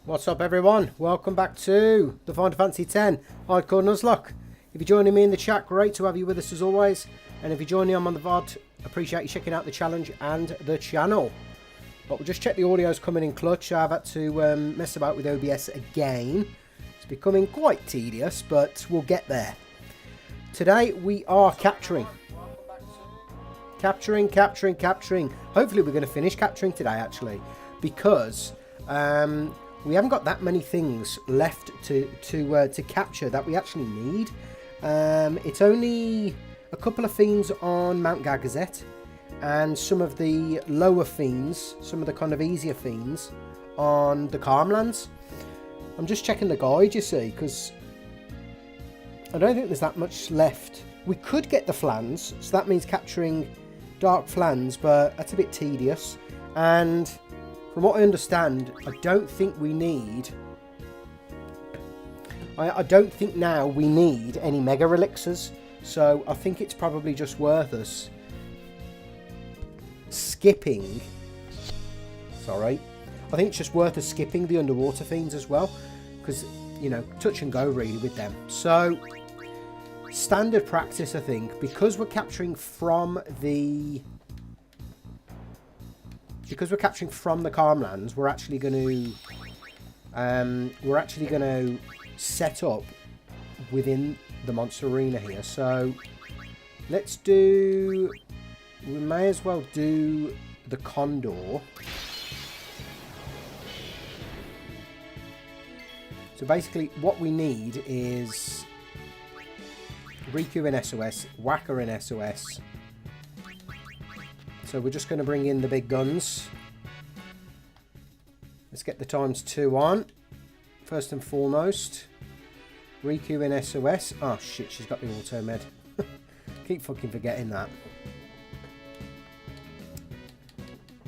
What's up everyone? Welcome back to the Final Fantasy X Hardcore Nuzlocke. If you're joining me in the chat, great to have you with us as always. And if you're joining on the VOD, appreciate you checking out the challenge and the channel. But we'll just check the audio's coming in clutch. I've had to mess about with OBS again. It's becoming quite tedious, but we'll get there. Today we are capturing. Capturing. Hopefully we're going to finish capturing today actually, because we haven't got that many things left to capture that we actually need. It's only a couple of fiends on Mount Gargazet and some of the lower fiends, some of the kind of easier fiends on the Calmlands. I'm just checking the guide, you see, because I don't think there's that much left. We could get the Flans, so that means capturing Dark Flans, but that's a bit tedious. And from what I understand, I don't think we need... I don't think now we need any Mega Elixirs, so I think it's probably just worth us skipping... Sorry. I think it's just worth us skipping the Underwater Fiends as well, because, you know, touch and go really with them. So, standard practice, I think, because we're capturing from the... Because we're capturing from the Calmlands, we're actually going to set up within the monster arena here. So let's do. We may as well do the Condor. So basically, what we need is Riku in SOS, Waka in SOS. So we're just going to bring in the big guns. Let's get the ×2 on. First and foremost. Riku in SOS. Oh shit, she's got the auto med. Keep fucking forgetting that.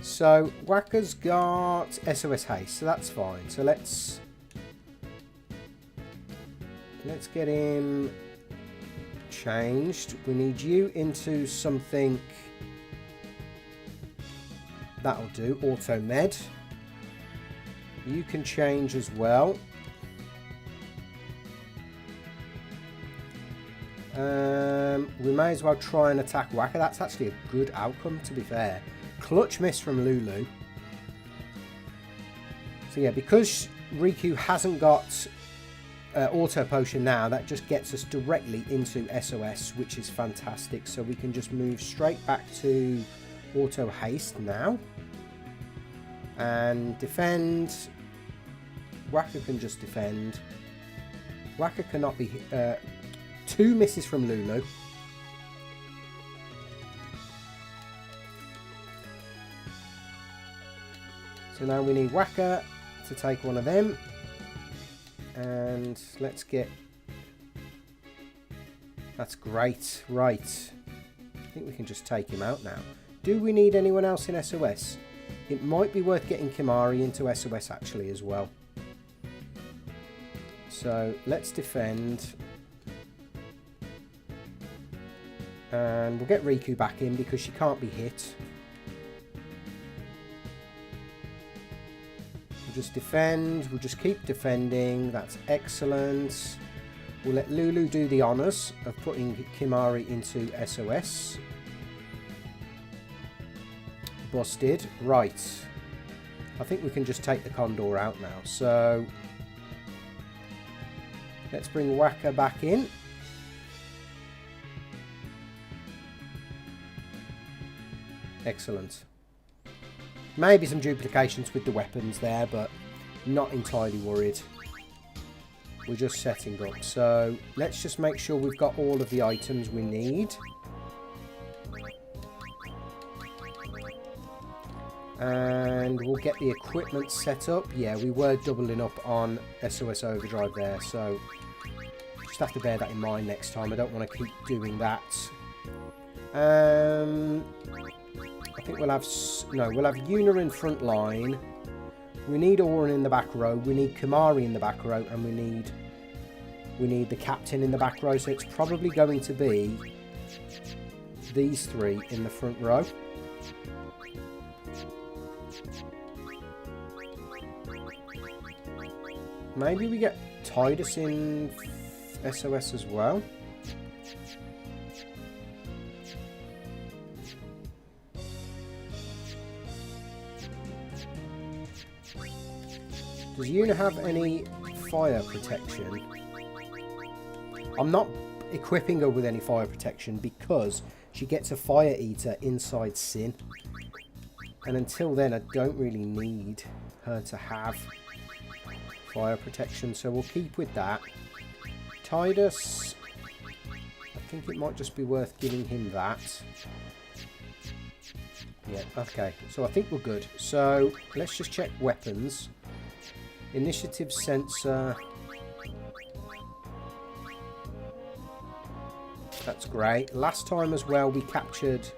So Waka's got SOS haste, so that's fine. So let's get him changed. We need you into something. That'll do. Auto med. You can change as well. We may as well try and attack Waka. That's actually a good outcome, to be fair. Clutch miss from Lulu. So yeah, because Riku hasn't got auto potion now, that just gets us directly into SOS, which is fantastic. So we can just move straight back to auto haste now and defend. Waka can just defend. Waka cannot be 2 misses from Lulu. So now we need Waka to take one of them, and let's get... That's great. Right, I think we can just take him out now. Do we need anyone else in SOS? It might be worth getting Kimahri into SOS actually as well. So let's defend. And we'll get Riku back in because she can't be hit. We'll just defend. We'll just keep defending. That's excellent. We'll let Lulu do the honours of putting Kimahri into SOS. Busted. Right. I think we can just take the Condor out now. So let's bring Waka back in. Excellent. Maybe some duplications with the weapons there, but not entirely worried. We're just setting up. So let's just make sure we've got all of the items we need. And we'll get the equipment set up. Yeah, we were doubling up on SOS Overdrive there, so just have to bear that in mind next time. I don't want to keep doing that. I think we'll have... No, we'll have Yuna in front line. We need Auron in the back row. We need Kimahri in the back row. And we need the captain in the back row. So it's probably going to be these three in the front row. Maybe we get Tidus in SOS as well. Does Yuna have any fire protection? I'm not equipping her with any fire protection because she gets a fire eater inside Sin. And until then, I don't really need her to have fire protection. So we'll keep with that. Tidus, I think it might just be worth giving him that. Yeah, okay. So I think we're good. So let's just check weapons. Initiative sensor. That's great. Last time as well, we captured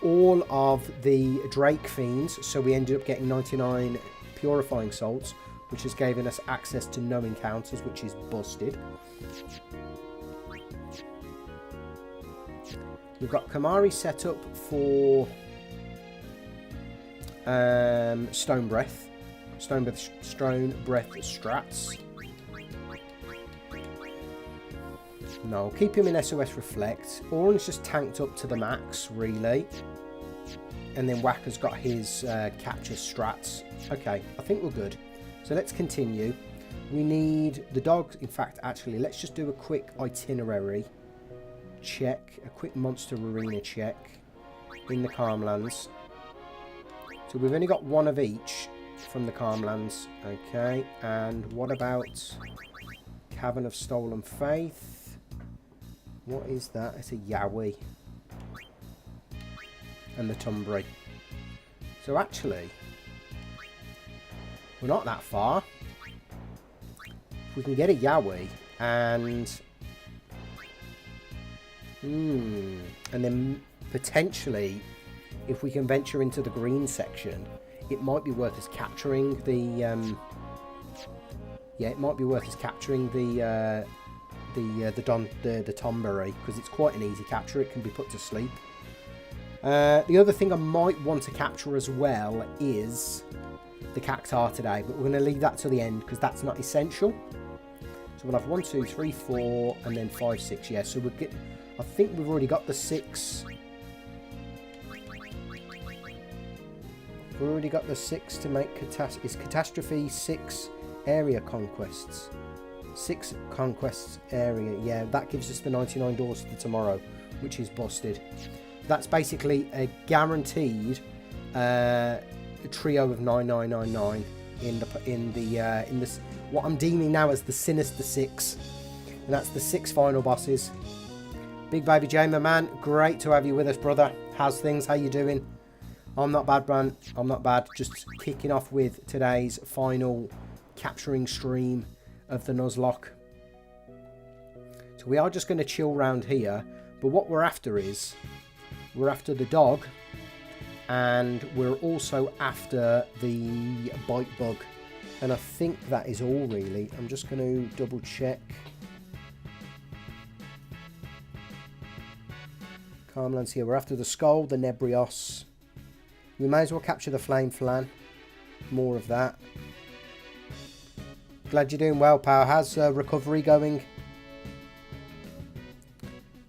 all of the Drake Fiends. So we ended up getting 99 Purifying Salts, which has given us access to no encounters, which is busted. We've got Kamari set up for Stone Breath strats. No, keep him in SOS Reflect. Orange just tanked up to the max, really. And then Wacker's got his capture strats. Okay, I think we're good. So let's continue. We need the dogs. In fact, actually, let's just do a quick itinerary check. A quick monster arena check in the Calmlands. So we've only got one of each from the Calmlands. Okay, and what about Cavern of Stolen Faith? What is that? It's a Yowie. And the Tumbry. So actually, we're not that far. If we can get a Yowie and then potentially, if we can venture into the green section, it might be worth us capturing the it might be worth us capturing the Tombury, because it's quite an easy capture. It can be put to sleep. The other thing I might want to capture as well is the Cactuar today, but we're going to leave that to the end because that's not essential. So we'll have 1, 2, 3, 4, and then 5, 6. Yeah, so we'll get. I think we've already got the 6. We've already got the 6 to make catastrophe 6 area conquests. 6 conquests area. Yeah, that gives us the 99 doors to tomorrow, which is busted. That's basically a guaranteed trio of 9999 in this what I'm deeming now as the Sinister 6, and that's the 6 final bosses. Big Baby J, my man, great to have you with us, brother. How's things? How you doing? I'm not bad, man. I'm not bad. Just kicking off with today's final capturing stream of the Nuzlocke. So we are just going to chill around here, but what we're after is we're after the dog, and we're also after the bite bug, and I think that is all really. I'm just going to double check. Calmlands here. We're after the skull, the Nebrios. We may as well capture the flame flan. More of that. Glad you're doing well, pal. How's recovery going?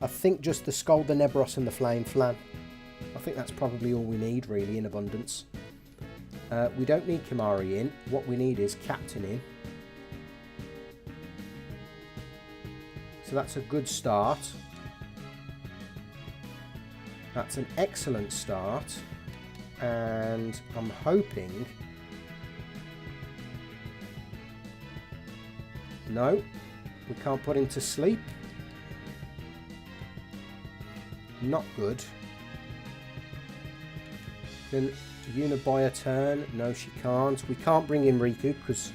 I think just the skull, the Nebros, and the flame flan. I think that's probably all we need, really, in abundance. We don't need Kamari in. What we need is Captain in. So that's a good start. That's an excellent start. And I'm hoping... No, we can't put him to sleep. Not good. Can Yuna buy a turn? No, she can't. We can't bring in Riku because...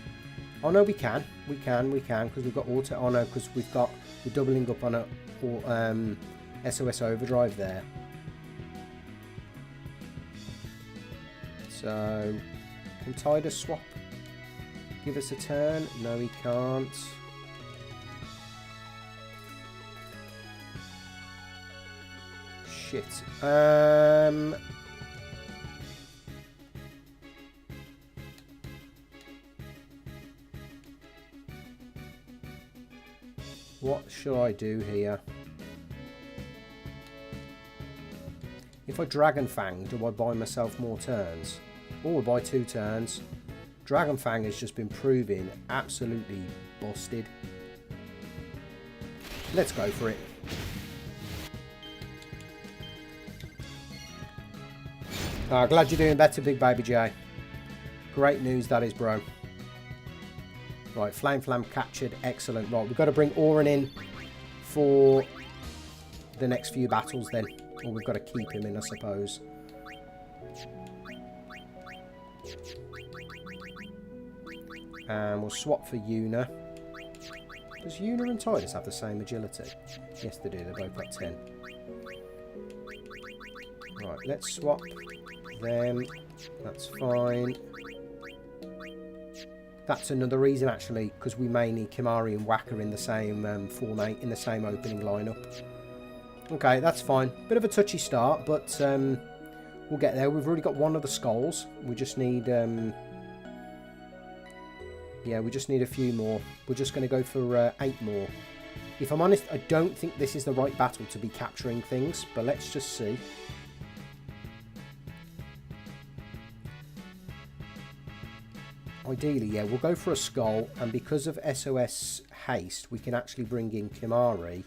Oh, no, we can. We can because we've got auto... Oh, no, because we're doubling up on a SOS Overdrive there. So, can Tidus swap? Give us a turn? No, he can't. Shit. What should I do here? If I Dragon Fang, do I buy myself more turns? Or buy 2 turns? Dragon Fang has just been proving absolutely busted. Let's go for it. Oh, glad you're doing better, Big Baby J. Great news that is, bro. Right, Flame Flam captured. Excellent. Right, we've got to bring Auron in for the next few battles then. Or we've got to keep him in, I suppose. And we'll swap for Yuna. Does Yuna and Tidus have the same agility? Yes, they do. They're both got 10. Right, let's swap them. That's fine. That's another reason, actually, because we may need Kimahri and Waka in the same in the same opening lineup. Okay, that's fine. Bit of a touchy start, but we'll get there. We've already got one of the skulls. We just need... yeah, we just need a few more. We're just going to go for 8 more. If I'm honest, I don't think this is the right battle to be capturing things, but let's just see. Ideally, yeah, we'll go for a skull, and because of SOS haste, we can actually bring in Kimahri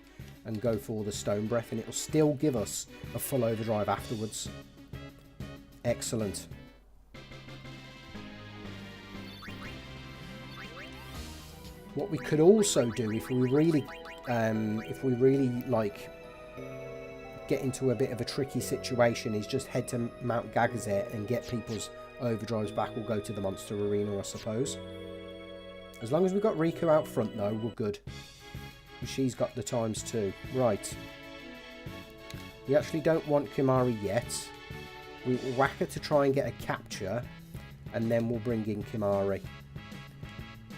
and go for the Stone Breath, and it'll still give us a full overdrive afterwards. Excellent. What we could also do, if we really like get into a bit of a tricky situation, is just head to Mount Gagazet and get people's overdrives back. We'll go to the Monster Arena, I suppose. As long as we've got Riku out front, though, we're good. And she's got the ×2. Right. We actually don't want Kimahri yet. We will whack her to try and get a capture, and then we'll bring in Kimahri.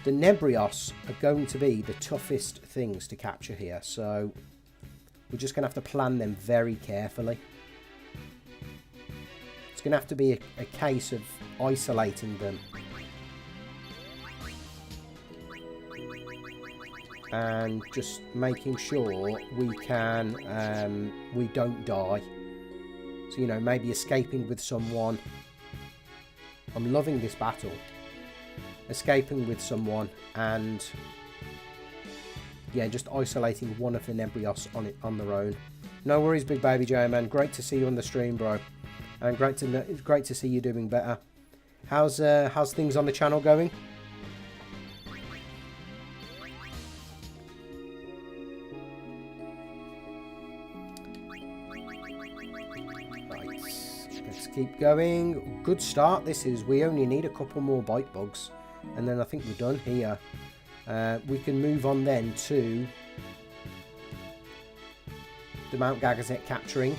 The Nebrios are going to be the toughest things to capture here, so we're just going to have to plan them very carefully. It's going to have to be a case of isolating them and just making sure we don't die. So, you know, maybe escaping with someone. I'm loving this battle. Escaping with someone and, yeah, just isolating one of the Nebrios on their own. No worries, Big Baby J, man. Great to see you on the stream, bro. And great to see you doing better. How's things on the channel going? Right, let's keep going. Good start. We only need a couple more bite bugs, and then I think we're done here. We can move on then to the Mount Gagazet capturing.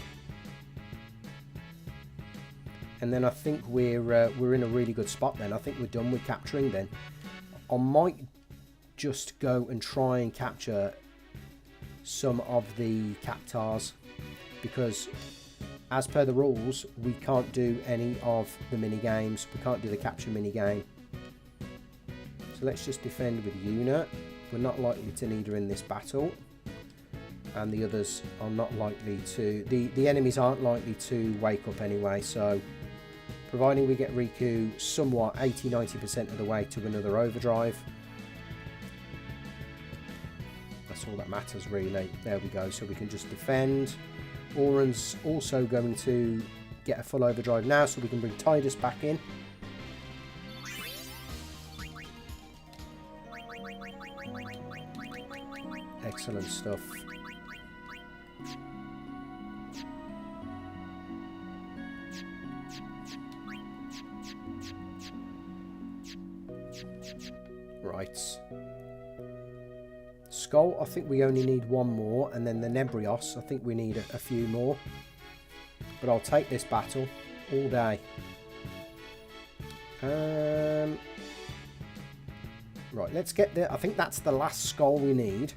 And then I think we're in a really good spot then. I think we're done with capturing then. I might just go and try and capture some of the Cactuars, because as per the rules, we can't do any of the mini games. We can't do the capture mini game. So let's just defend with Yuna. We're not likely to need her in this battle. And the others are not likely to... The enemies aren't likely to wake up anyway, so... Providing we get Riku somewhat 80-90% of the way to another overdrive. That's all that matters, really. There we go. So we can just defend. Auron's also going to get a full overdrive now, so we can bring Tidus back in. Excellent stuff. Right. Skull, I think we only need one more, and then the Nebrios, I think we need a few more. But I'll take this battle all day. Right, let's get there. I think that's the last skull we need.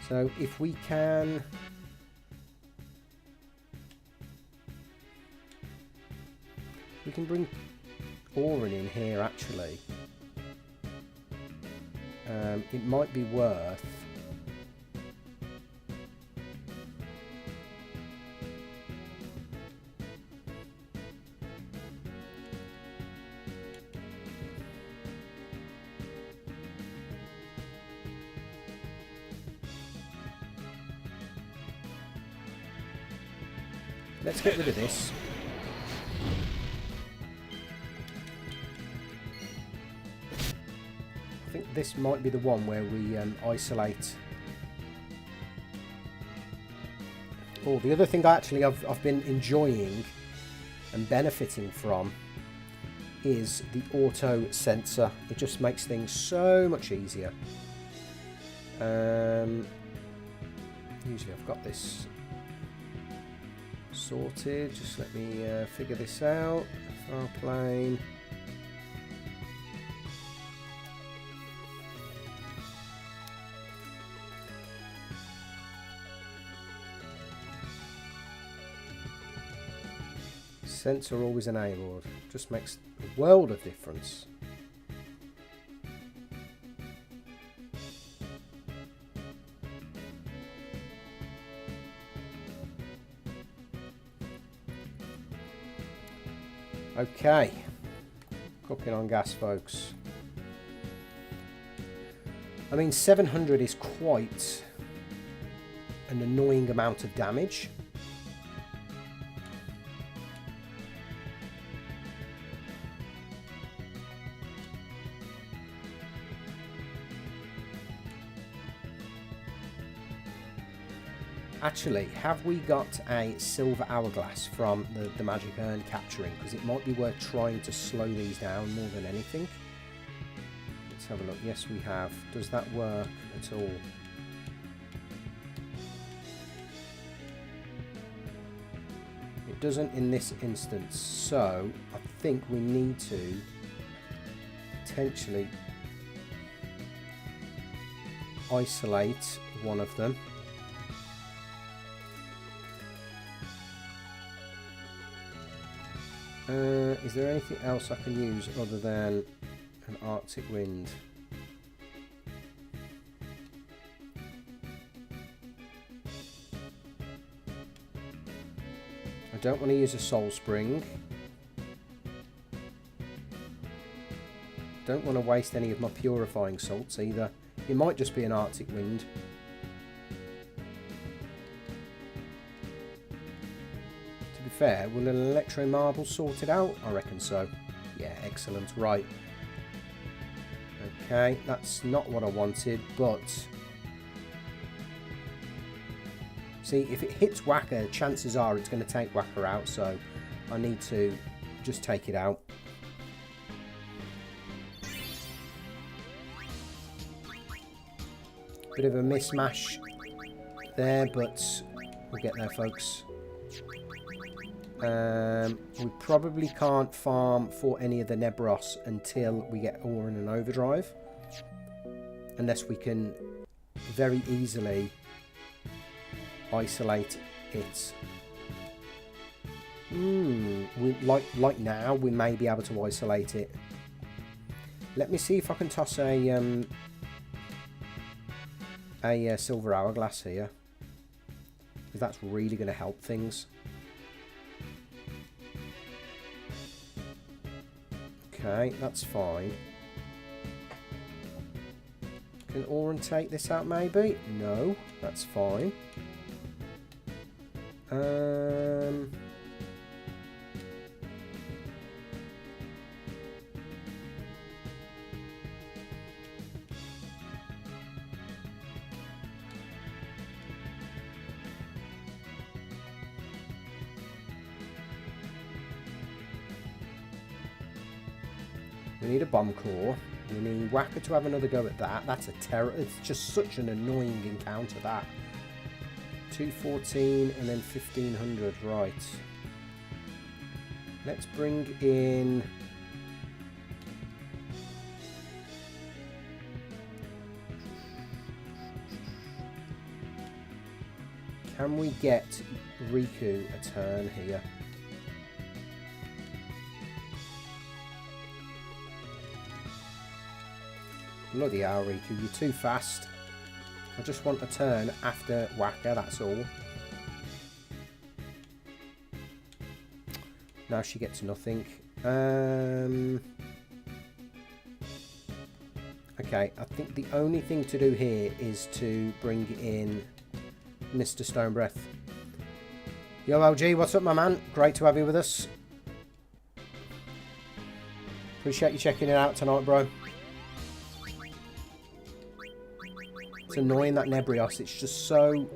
So if we can... We can bring Auron in here, actually. it might be worth... Let's get rid of this. I think this might be the one where we isolate. Oh, the other thing I've been enjoying and benefiting from is the auto sensor. It just makes things so much easier. Usually I've got this sorted. Just let me figure this out. File plane. Sensor always enabled. Just makes a world of difference. Okay, cooking on gas, folks. I mean, 700 is quite an annoying amount of damage. Actually, have we got a silver hourglass from the magic urn capturing? Because it might be worth trying to slow these down more than anything. Let's have a look. Yes, we have. Does that work at all? It doesn't in this instance. So I think we need to potentially isolate one of them. Is there anything else I can use other than an Arctic wind? I don't want to use a soul spring. Don't want to waste any of my purifying salts either. It might just be an Arctic wind. Fair, will an electro marble sort it out? I reckon so. Yeah, excellent. Right. Okay, that's not what I wanted, but see, if it hits Whacker, chances are it's going to take Whacker out, so I need to just take it out. Bit of a mismatch there, but we'll get there, folks. We probably can't farm for any of the Nebros until we get Ore in an overdrive, unless we can very easily isolate it. Like now, we may be able to isolate it. Let me see if I can toss a silver hourglass here, because that's really going to help things. Okay, that's fine. Can Oren take this out maybe? No, that's fine. We need a bomb core. We need Whacker to have another go at that. That's a terror. It's just such an annoying encounter, that. 214 and then 1500. Right. Let's bring in... Can we get Riku a turn here? Bloody hell, Riku, you're too fast. I just want a turn after Waka, that's all. Now she gets nothing. Okay, I think the only thing to do here is to bring in Mr. Stonebreath. Yo, LG, what's up, my man? Great to have you with us. Appreciate you checking it out tonight, bro. It's annoying, that Nebrios. It's just so...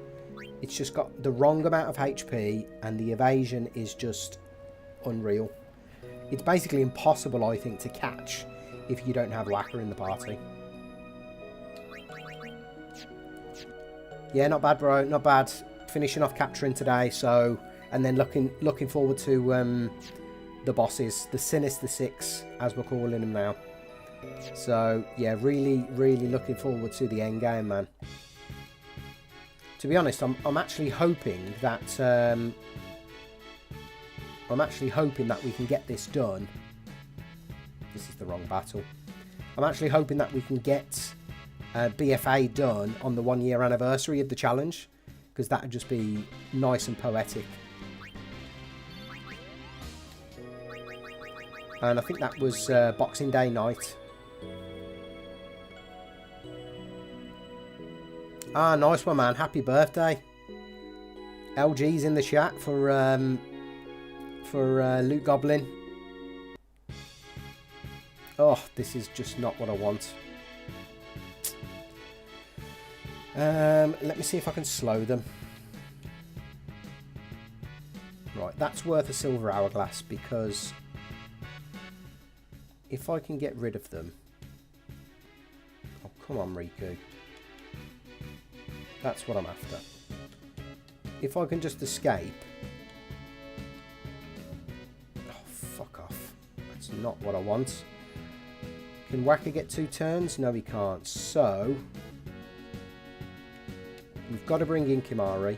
It's just got the wrong amount of HP, and the evasion is just unreal. It's basically impossible, I think, to catch if you don't have Waka in the party. Yeah, not bad, bro. Not bad. Finishing off capturing today, so... And then looking forward to the bosses. The Sinister Six, as we're calling them now. So, yeah, really, really looking forward to the end game, man. To be honest, I'm actually hoping that... we can get this done. This is the wrong battle. I'm actually hoping that we can get BFA done on the 1 year anniversary of the challenge, because that would just be nice and poetic. And I think that was Boxing Day night. Ah, nice one, man. Happy birthday. LG's in the chat for Loot Goblin. Oh, this is just not what I want. Let me see if I can slow them. Right, that's worth a silver hourglass, because if I can get rid of them... Oh, come on, Riku. That's what I'm after. If I can just escape... Oh, fuck off. That's not what I want. Can Waka get 2 turns? No, he can't. So... we've got to bring in Kimahri.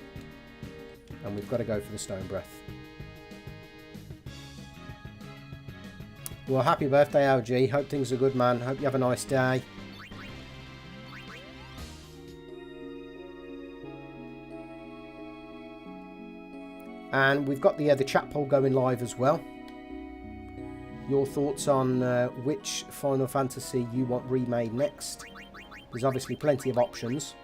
And we've got to go for the Stone Breath. Well, happy birthday, LG. Hope things are good, man. Hope you have a nice day. And we've got the chat poll going live as well. Your thoughts on which Final Fantasy you want remade next. There's obviously plenty of options.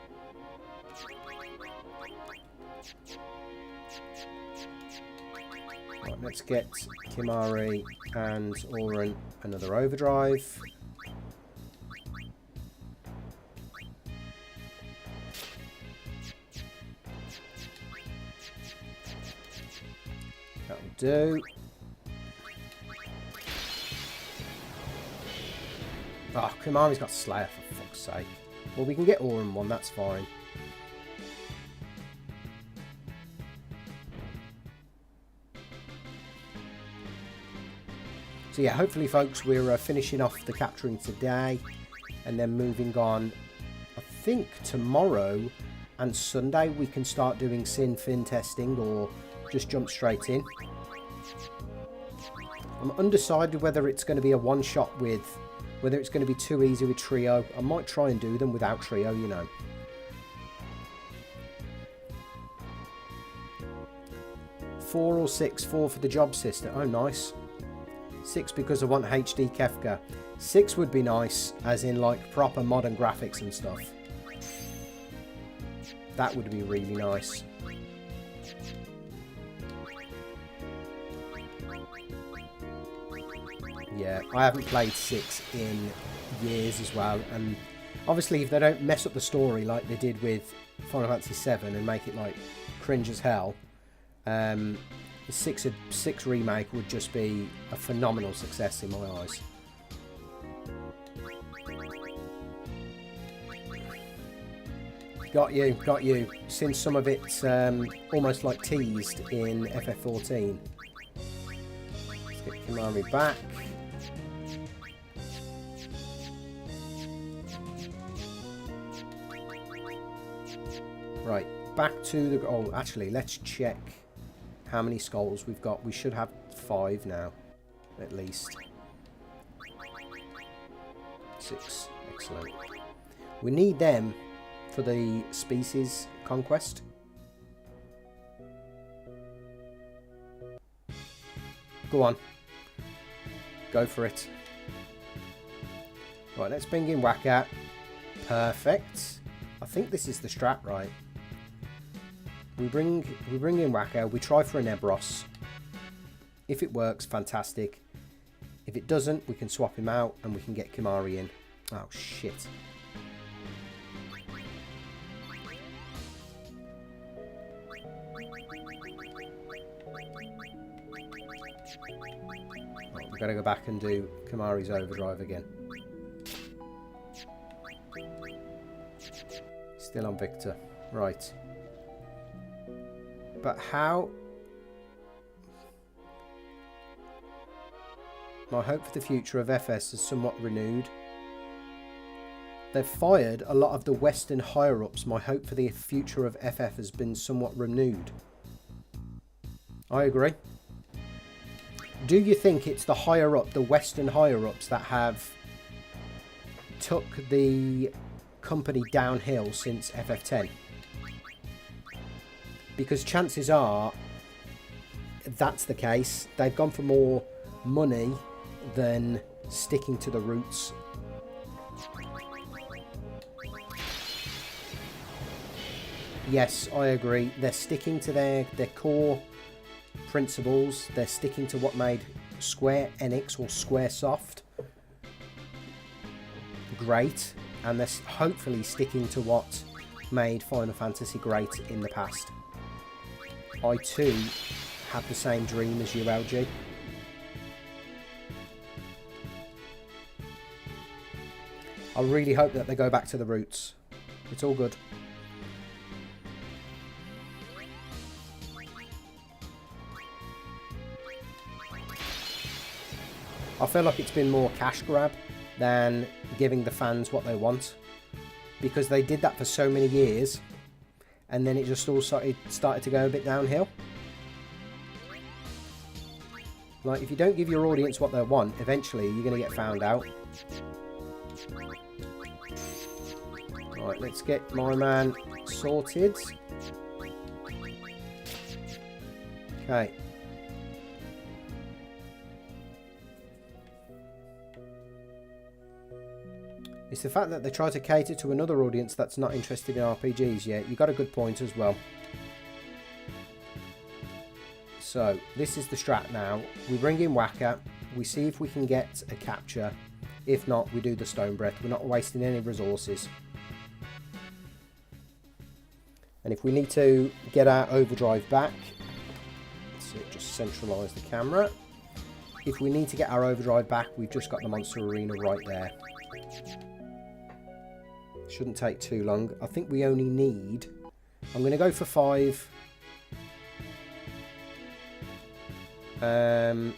Right, let's get Kimahri and Auron another overdrive. That'll do. Oh, Kimahri's got Slayer, for fuck's sake. Well, we can get Auron one, that's fine. So yeah, hopefully, folks, we're finishing off the capturing today and then moving on. I think tomorrow and Sunday we can start doing Sin-Fin testing, or just jump straight in. I'm undecided whether it's going to be a one-shot with, whether it's going to be too easy with Trio. I might try and do them without Trio, you know. Four or six, 4 for the Job Sister. Oh, nice. 6 because I want HD Kefka. 6 would be nice, as in like proper modern graphics and stuff. That would be really nice. Yeah, I haven't played 6 in years as well, and obviously if they don't mess up the story like they did with Final Fantasy 7 and make it like cringe as hell, the 6 remake would just be a phenomenal success in my eyes. Got you, got you. Since some of it's almost like teased in FF14. Let's get Kimahri back. Right, back to the... Oh, actually, let's check how many skulls we've got. We should have 5 now, at least. 6. Excellent. We need them for the species conquest. Go on. Go for it. Right, let's bring in Waka. Perfect. I think this is the strat, right? We bring in Waka. We try for a Nebros. If it works, fantastic. If it doesn't, we can swap him out and we can get Kimari in. Oh, shit. Right, we've got to go back and do Kimari's overdrive again. Still on Victor. Right. But how... My hope for the future of FS is somewhat renewed. They've fired a lot of the Western higher-ups. My hope for the future of FF has been somewhat renewed. I agree. Do you think it's the higher-up, the Western higher-ups that have took the company downhill since FF10? Because chances are that's the case. They've gone for more money than sticking to the roots. Yes, I agree. They're sticking to their core principles. They're sticking to what made Square Enix or Squaresoft great, and they're hopefully sticking to what made Final Fantasy great in the past. I too have the same dream as you, LG. I really hope that they go back to the roots. It's all good. I feel like it's been more cash grab than giving the fans what they want, because they did that for so many years and then it just all started to go a bit downhill. Like, if you don't give your audience what they want, eventually you're going to get found out. Right, let's get my man sorted. Okay. It's the fact that they try to cater to another audience that's not interested in RPGs yet. You got a good point as well. So, this is the strat now. We bring in Waka. We see if we can get a capture. If not, we do the Stone Breath. We're not wasting any resources. And if we need to get our overdrive back, let's just centralise the camera. If we need to get our overdrive back, we've just got the Monster Arena right there. Shouldn't take too long. I think we only need... I'm going to go for 5. I'm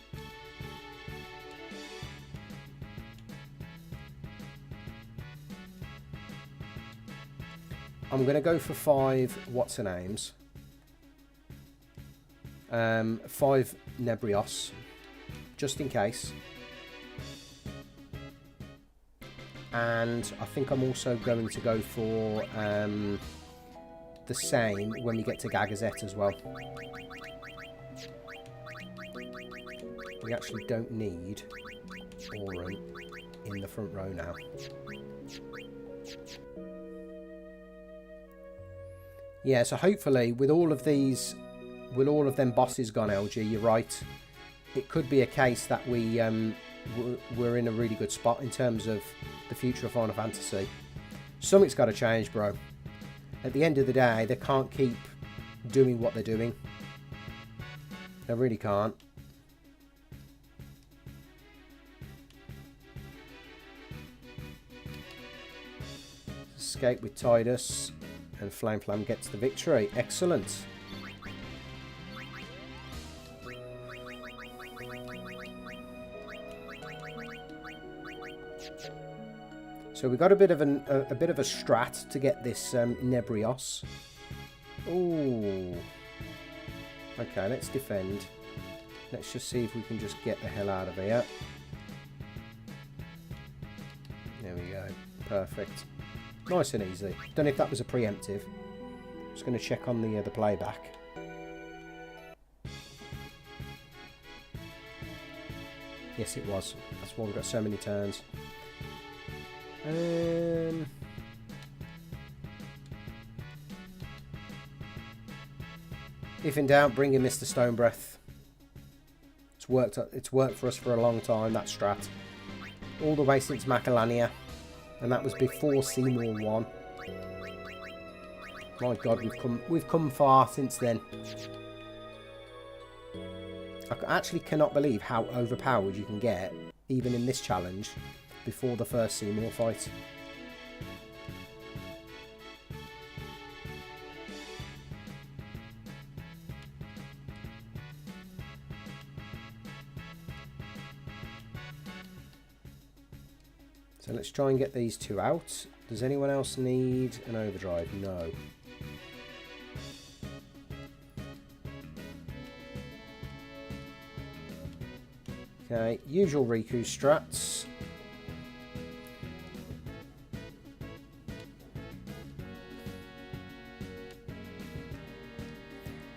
going to go for 5 what's-her-names. 5 Nebrios, just in case. And I think I'm also going to go for the same when we get to Gagazette as well. We actually don't need Auron in the front row now. Yeah, so hopefully with all of these, with all of them bosses gone, LG, you're right. It could be a case that we're in a really good spot in terms of the future of Final Fantasy. Something's got to change, bro. At the end of the day, they can't keep doing what they're doing. They really can't. Escape with Tidus, and Flame Flam gets the victory. Excellent. So we got a bit of a strat to get this Nebrios. Ooh. Okay, let's defend. Let's just see if we can just get the hell out of here. There we go. Perfect. Nice and easy. Don't know if that was a preemptive. Just going to check on the playback. Yes, it was. That's why we've got so many turns. If in doubt, bring in Mr. Stonebreath. It's worked for us for a long time, that strat. All the way since Macalania. And that was before Seymour won. My God, we've come far since then. I actually cannot believe how overpowered you can get, even in this challenge, before the first Seymour fight. So let's try and get these two out. Does anyone else need an overdrive? No. Okay, usual Riku strats.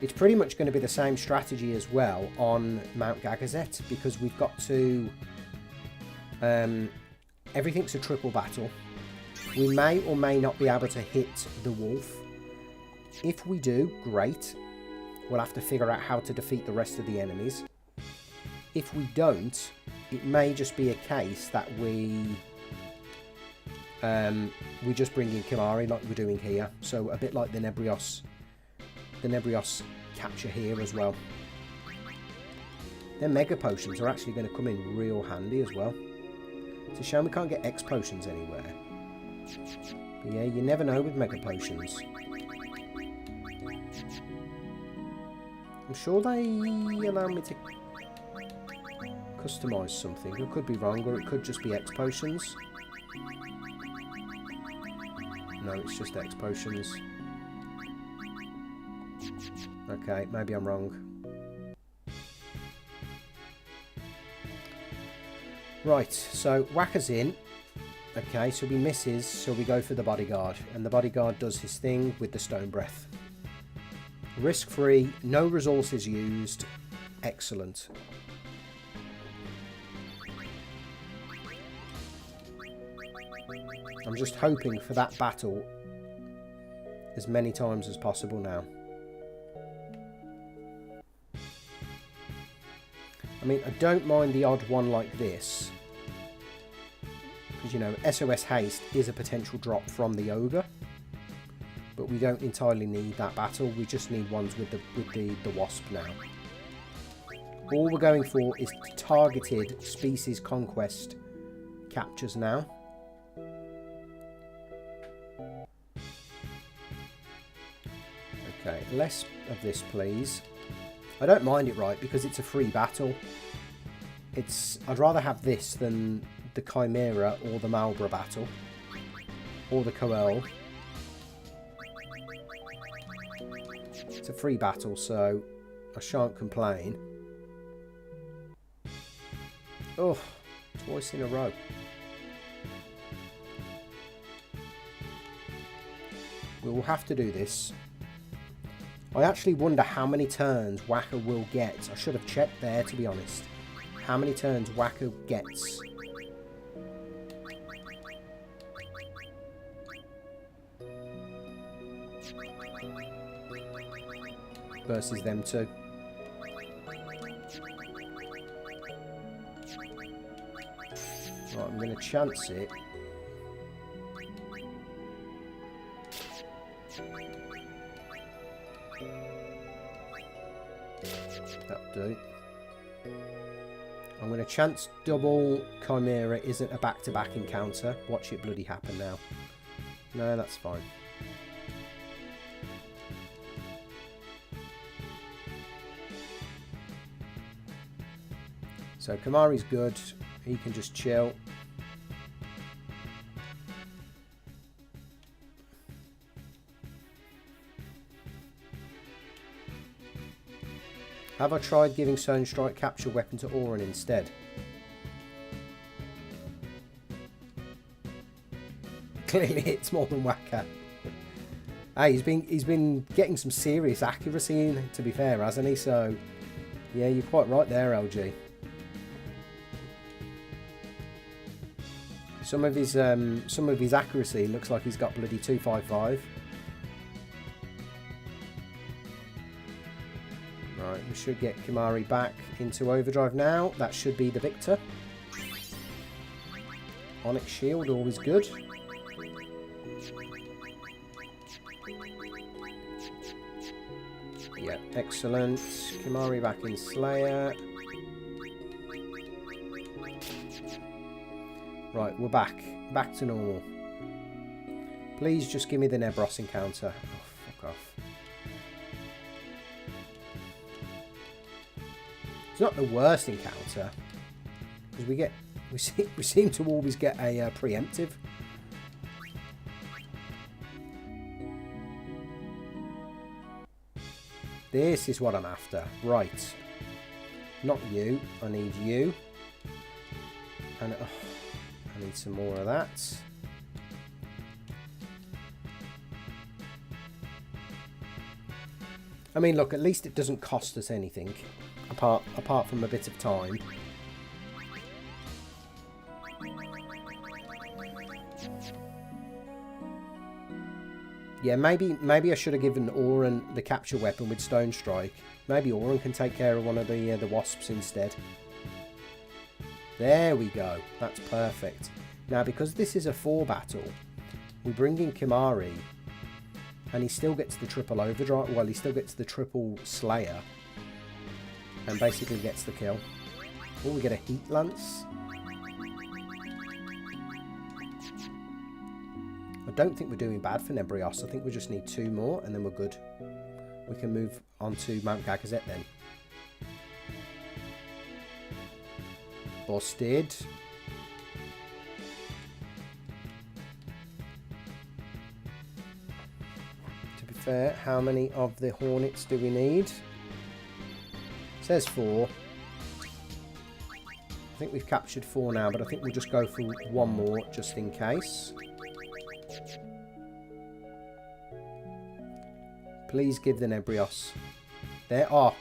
It's pretty much going to be the same strategy as well on Mount Gagazet, because we've got to... everything's a triple battle. We may or may not be able to hit the wolf. If we do, great. We'll have to figure out how to defeat the rest of the enemies. If we don't, it may just be a case that we just bring in Kimahri like we're doing here. So a bit like the Nebrios capture here as well. Their Mega Potions are actually going to come in real handy as well. It's a shame we can't get X Potions anywhere. But yeah, you never know with Mega Potions. I'm sure they allow me to customise something. I could be wrong, or it could just be X Potions. No, it's just X Potions. Okay, maybe I'm wrong. Right, so Whacker's in. Okay, so he misses, so we go for the Bodyguard. And the Bodyguard does his thing with the Stone Breath. Risk-free, no resources used. Excellent. I'm just hoping for that battle as many times as possible now. I mean, I don't mind the odd one like this. Because, you know, SOS Haste is a potential drop from the Ogre. But we don't entirely need that battle. We just need ones with the Wasp now. All we're going for is targeted species conquest captures now. Okay, less of this, please. I don't mind it, right, because it's a free battle. I'd rather have this than the Chimera or the Malbra battle. Or the Coel. It's a free battle, so I shan't complain. Oh, twice in a row. We will have to do this. I actually wonder how many turns Whacker will get. I should have checked there, to be honest. How many turns Whacker gets. Versus them two. Right, I'm going to chance it. That'll do. I'm going to chance double Chimera isn't a back-to-back encounter. Watch it bloody happen now. No, that's fine. So Kamari's good. He can just chill. Have I tried giving Sunstrike capture weapon to Auron instead? clearly hits more than Waka. Hey, he's been getting some serious accuracy in, to be fair, hasn't he? So, yeah, you're quite right there, LG. Some of his accuracy looks like he's got bloody 255. Right, we should get Kimari back into overdrive now. That should be the victor. Onyx shield, always good. Yeah, excellent. Kimari back in Slayer. Right, we're back. Back to normal. Please just give me the Nebros encounter. Oh, fuck off. It's not the worst encounter. Because we seem to always get a preemptive. This is what I'm after. Right. Not you. I need you. And I need some more of that. I mean, look, at least it doesn't cost us anything. Apart from a bit of time. Yeah, maybe I should have given Auron the capture weapon with Stone Strike. Maybe Auron can take care of one of the wasps instead. There we go. That's perfect. Now, because this is a 4 battle, we bring in Kimari, and he still gets the triple overdrive. Well, he still gets the triple Slayer, and basically gets the kill. Oh, we get a Heat Lance. I don't think we're doing bad for Nebrios. I think we just need 2 more and then we're good. We can move on to Mount Gagazet then. Busted. To be fair, how many of the Hornets do we need? It says 4. I think we've captured 4 now, but I think we'll just go for 1 more just in case. Please give the Nebrios. There. Oh.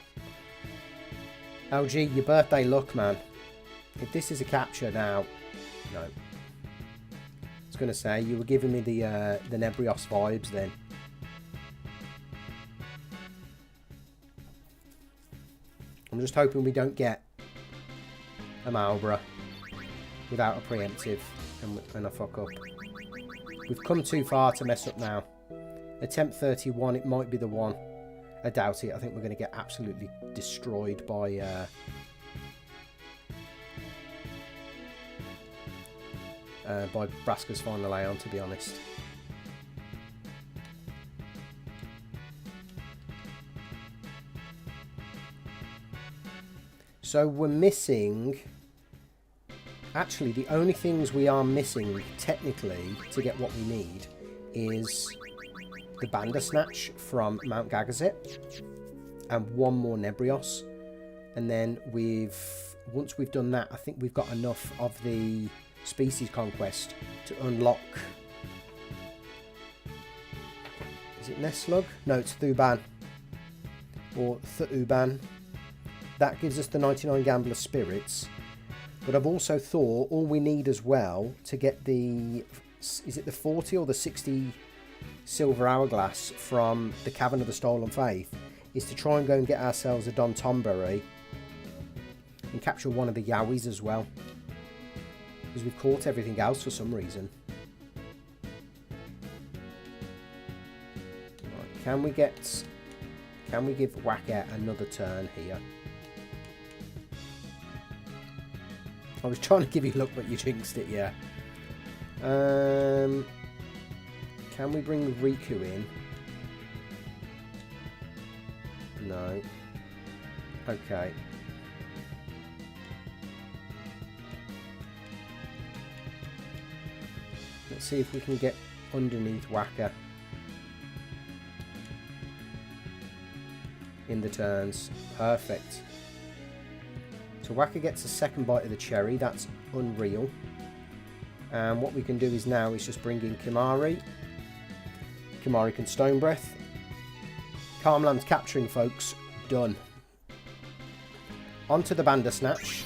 LG, your birthday luck, man. If this is a capture now... No. I was going to say, you were giving me the Nebrios vibes then. I'm just hoping we don't get a Malboro without a preemptive and a fuck up. We've come too far to mess up now. Attempt 31, it might be the one. I doubt it. I think we're going to get absolutely destroyed by Braska's final Aeon, to be honest. So we're missing... Actually, the only things we are missing, technically, to get what we need is the Bandersnatch from Mount Gagazet and 1 more Nebrios. And then once we've done that, I think we've got enough of the Species Conquest to unlock... Is it Nuzlocke? No, it's Thuban. Or Thuban. That gives us the 99 Gambler Spirits. But I've also thought all we need as well to get the... Is it the 40 or the 60 Silver Hourglass from the Cavern of the Stolen Faith is to try and go and get ourselves a Don Tomberry and capture one of the Yowies as well. Because we've caught everything else for some reason. Right, can we give Waka another turn here? I was trying to give you luck, but you jinxed it, yeah. Can we bring Riku in? No. Okay. Let's see if we can get underneath Waka in the turns. Perfect. So Waka gets a second bite of the cherry. That's unreal. And what we can do is now is just bring in Kimari. Kimari can Stone Breath. Calmland's Capturing, folks. Done. Onto the Bandersnatch.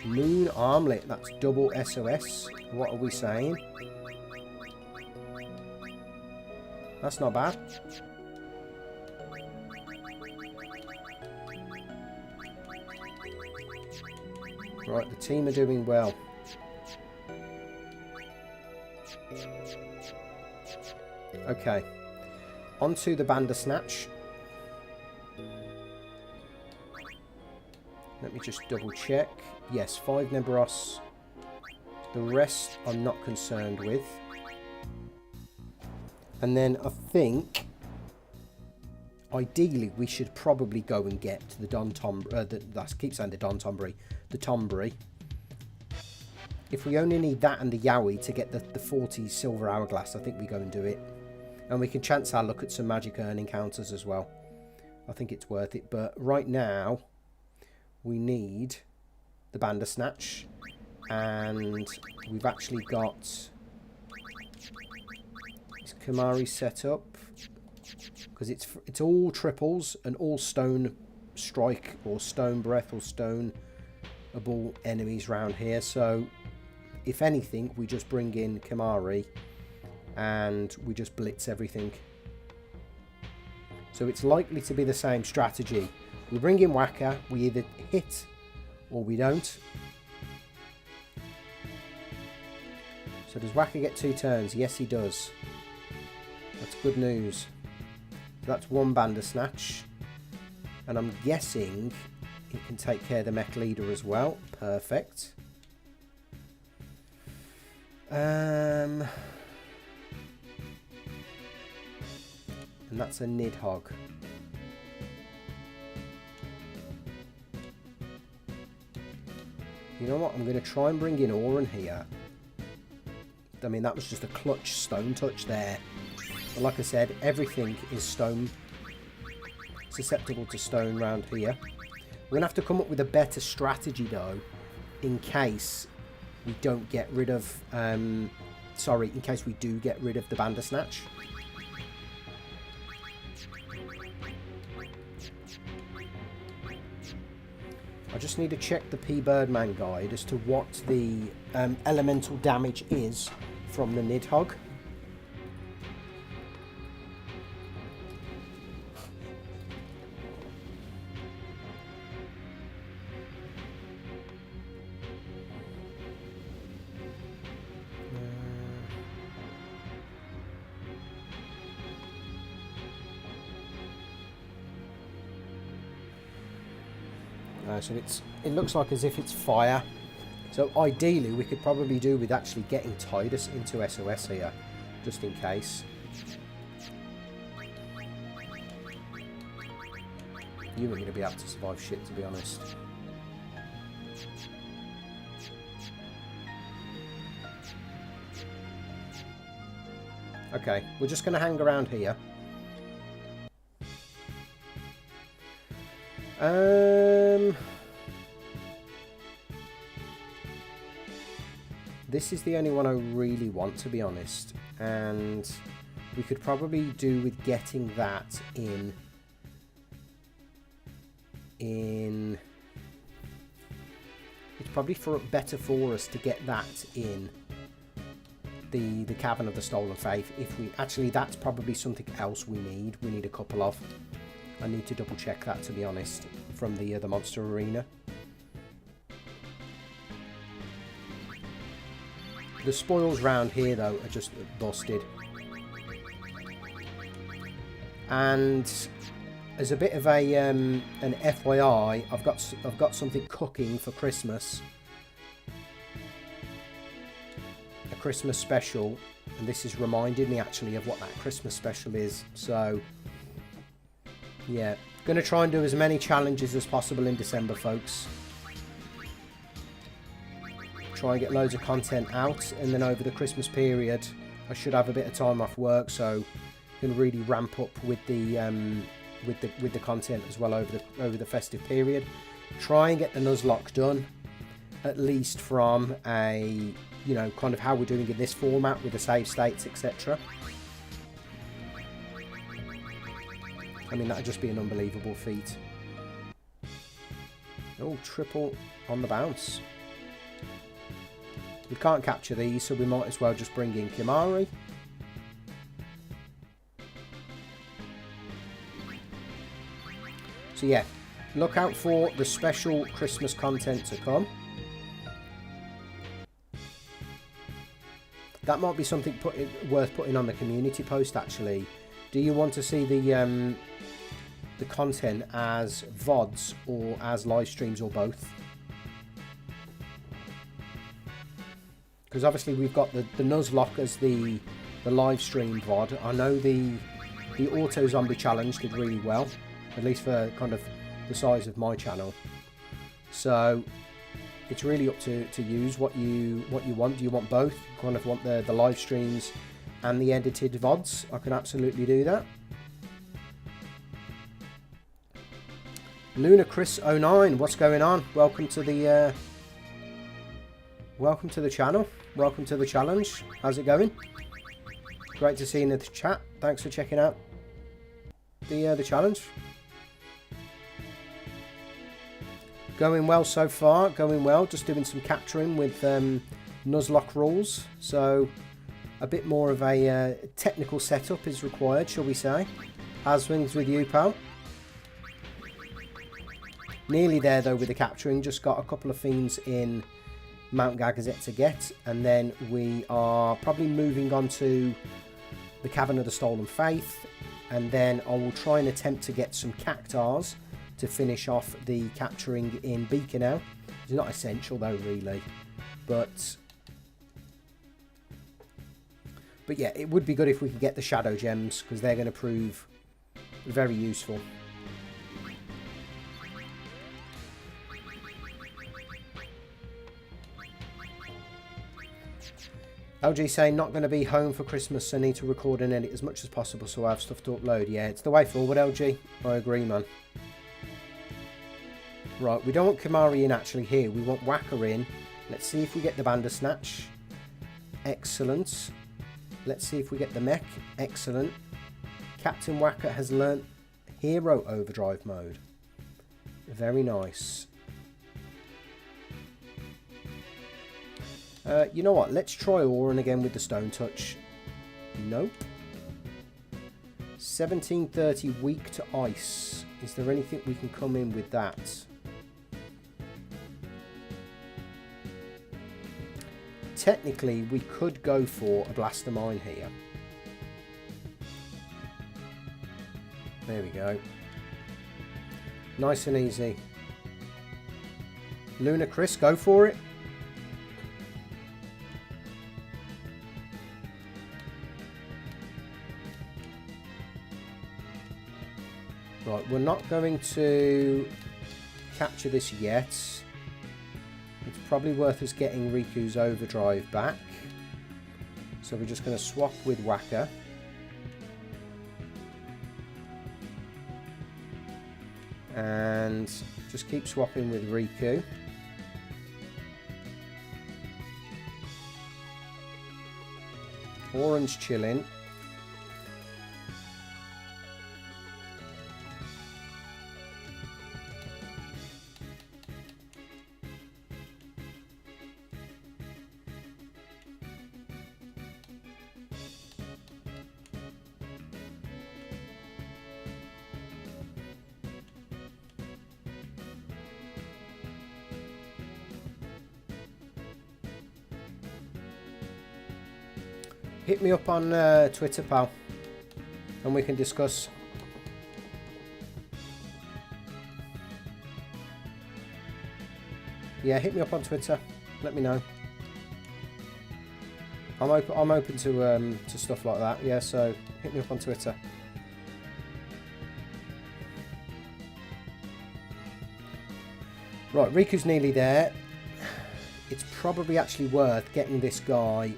Moon Armlet. That's double SOS. What are we saying? That's not bad. Right, the team are doing well. Okay. Onto the Bandersnatch. Let me just double check. Yes, 5 Neberos. The rest I'm not concerned with. And then I think, ideally, we should probably go and get the I keep saying the Dontombury. The Tombury. If we only need that and the Yowie to get the 40 Silver Hourglass, I think we go and do it. And we can chance our luck at some magic earning counters as well. I think it's worth it. But right now, we need the Bandersnatch. And we've actually got this Kimari set up. Because it's all triples and all Stone Strike or Stone Breath or Stoneable enemies round here. So, if anything, we just bring in Kimari and we just blitz everything. So it's likely to be the same strategy. We bring in Whacker, we either hit or we don't. So does Whacker get 2 turns? Yes, he does. That's good news. That's 1 Bandersnatch. And I'm guessing he can take care of the Mech Leader as well. Perfect. And that's a Nidhogg. You know what? I'm going to try and bring in Oran here. I mean, that was just a clutch Stone Touch there. But like I said, everything is stone. Susceptible to stone round here. We're going to have to come up with a better strategy, though, in case we don't get rid of... in case we do get rid of the Bandersnatch. I just need to check the P. Birdman guide as to what the elemental damage is from the Nidhogg. So it looks like as if it's fire. So ideally we could probably do with actually getting Tidus into SOS here, just in case. You were going to be able to survive shit, to be honest. Okay, we're just going to hang around here. This is the only one I really want, to be honest, and we could probably do with getting that in it's probably better for us to get that in the Cavern of the Stolen Faith. If we actually, that's probably something else we need a couple of. I need to double check that, to be honest, from the Monster Arena. The spoils round here, though, are just busted. And as a bit of a an FYI, I've got something cooking for Christmas. A Christmas special, and this has reminded me actually of what that Christmas special is. So yeah, going to try and do as many challenges as possible in December, folks. Try and get loads of content out, and then over the Christmas period I should have a bit of time off work, so can really ramp up with the content as well over the festive period. Try and get the Nuzlocke done, at least from a you know, kind of how we're doing in this format with the save states, etc. I mean, that'd just be an unbelievable feat. Oh, triple on the bounce. We can't capture these, so we might as well just bring in Kimari. So yeah, look out for the special Christmas content to come. That might be something worth putting on the community post, actually. Do you want to see the content as VODs or as live streams or both? Because obviously we've got the Nuzlocke as the live stream VOD. I know the Auto Zombie Challenge did really well, at least for kind of the size of my channel. So it's really up to use what you want. Do you want both? You kind of want the live streams and the edited VODs? I can absolutely do that. Luna Chris 09, what's going on? Welcome to the channel. Welcome to the challenge. How's it going? Great to see you in the chat. Thanks for checking out the challenge. Going well so far. Going well. Just doing some capturing with Nuzlocke rules. So a bit more of a technical setup is required, shall we say? How's things with you, pal? Nearly there though with the capturing. Just got a couple of fiends in Mount Gagazet to get, and then we are probably moving on to the Cavern of the Stolen Faith, and then I will try and attempt to get some Cactuars to finish off the capturing in Beacon. It's not essential though, really, but yeah, it would be good if we could get the Shadow Gems, because they're going to prove very useful. LG saying, not going to be home for Christmas, so need to record and edit as much as possible so I have stuff to upload. Yeah, it's the way forward, LG. I agree, man. Right, we don't want Kimari in actually here. We want Whacker in. Let's see if we get the Bandersnatch. Excellent. Let's see if we get the mech. Excellent. Captain Whacker has learnt Hero Overdrive mode. Very nice. You know what? Let's try Auron again with the Stone Touch. Nope. 1730 weak to ice. Is there anything we can come in with that? Technically, we could go for a Blaster Mine here. There we go. Nice and easy. Luna Chris, go for it. Right, we're not going to capture this yet. It's probably worth us getting Riku's Overdrive back. So we're just going to swap with Whacker. And just keep swapping with Riku. Auron's chilling. Hit me up on Twitter, pal, and we can discuss. Yeah, hit me up on Twitter. Let me know. I'm open to stuff like that. Yeah, so hit me up on Twitter. Right, Riku's nearly there. It's probably actually worth getting this guy.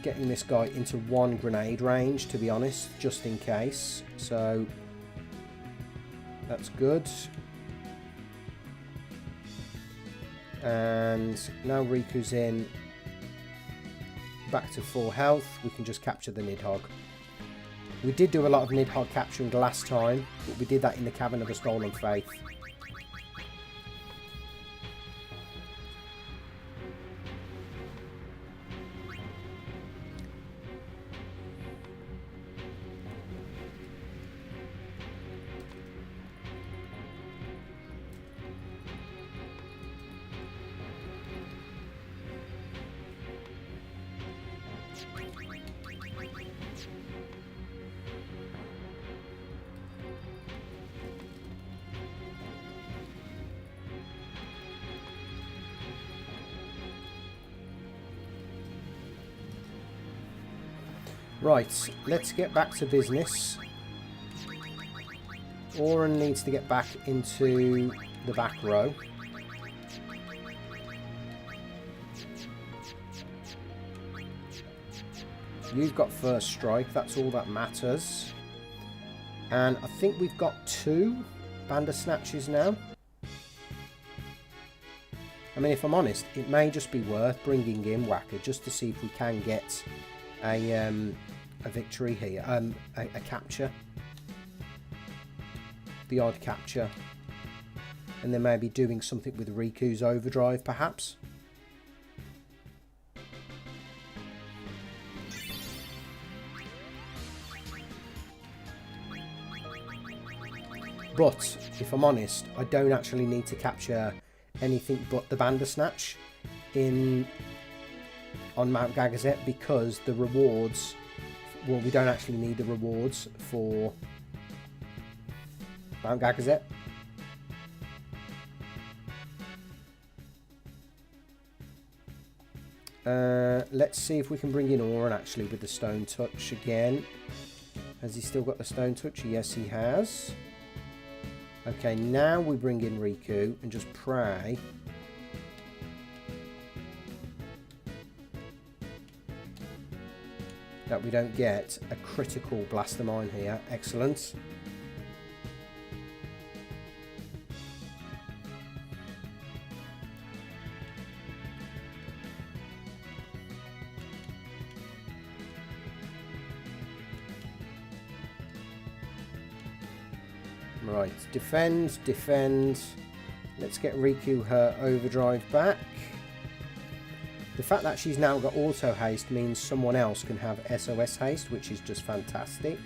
Getting this guy into one grenade range, to be honest, just in case. So that's good. And now Riku's in, back to full health, we can just capture the Nidhogg. We did do a lot of Nidhogg capturing last time, but we did that in the Cavern of the Stolen Faith. Right, let's get back to business. Oren needs to get back into the back row. You've got first strike, that's all that matters. And I think we've got 2 Bandersnatches now. I mean, if I'm honest, it may just be worth bringing in Whacker just to see if we can get a victory here, a capture, the odd capture, and then maybe doing something with Riku's overdrive perhaps. But if I'm honest, I don't actually need to capture anything but the Bandersnatch on Mount Gagazet, because the rewards, well, we don't actually need the rewards for Mount Gagazet. Let's see if we can bring in Oren actually with the Stone Touch again. Has he still got the Stone Touch? Yes, he has. Okay, now we bring in Riku and just pray that we don't get a critical Blastermine here. Excellent. Right, defend, defend. Let's get Riku her overdrive back. The fact that she's now got auto haste means someone else can have SOS haste, which is just fantastic.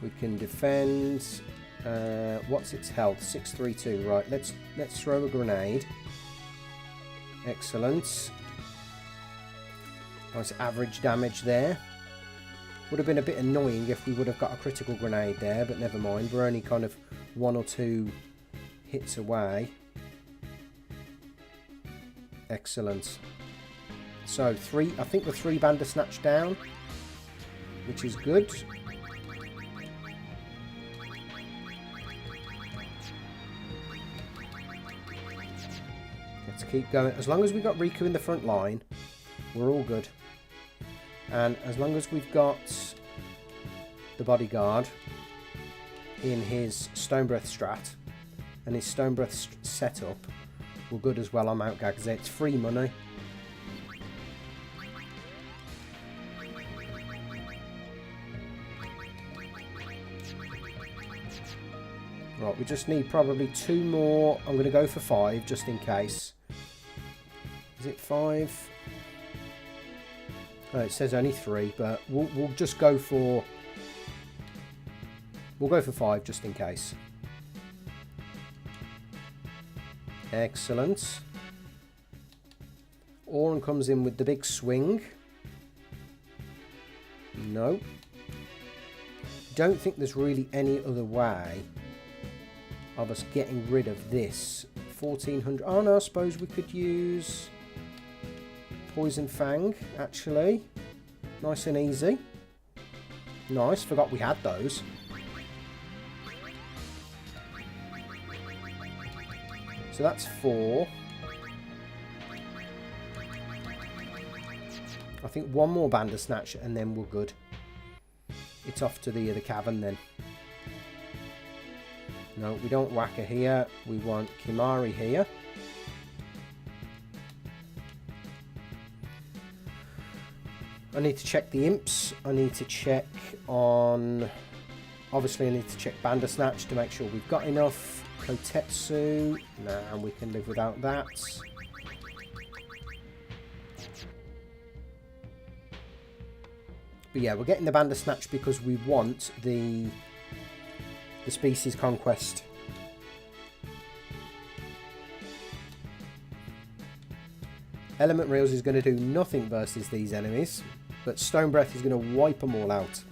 We can defend. What's its health? 632. Right, let's throw a grenade. Excellent. Nice average damage there. Would have been a bit annoying if we would have got a critical grenade there, but never mind. We're only kind of 1 or 2 hits away. Excellent. So I think we're 3 Bandersnatch down, which is good. Let's keep going. As long as we've got Riku in the front line, we're all good. And as long as we've got the bodyguard in his Stone Breath strat and his Stone Breath setup, we're good as well on Mount Gagazet. It's free money. Right, we just need probably 2 more. I'm going to go for 5 just in case. Is it 5? Oh, it says only 3, but we'll just go for... We'll go for 5 just in case. Excellent. Oren comes in with the big swing. No. Don't think there's really any other way of us getting rid of this. 1400. Oh no, I suppose we could use Poison Fang, actually. Nice and easy. Nice, forgot we had those. So that's 4. I think 1 more Bandersnatch and then we're good. it's off to the other cavern then. No, we don't want Waka here. We want Kimari here. I need to check the imps. I need to check on... Obviously, I need to check Bandersnatch to make sure we've got enough. Kotetsu. Nah, we can live without that. But yeah, we're getting the Bandersnatch because we want the species conquest. Element Reels is going to do nothing versus these enemies, but Stone Breath is going to wipe them all out.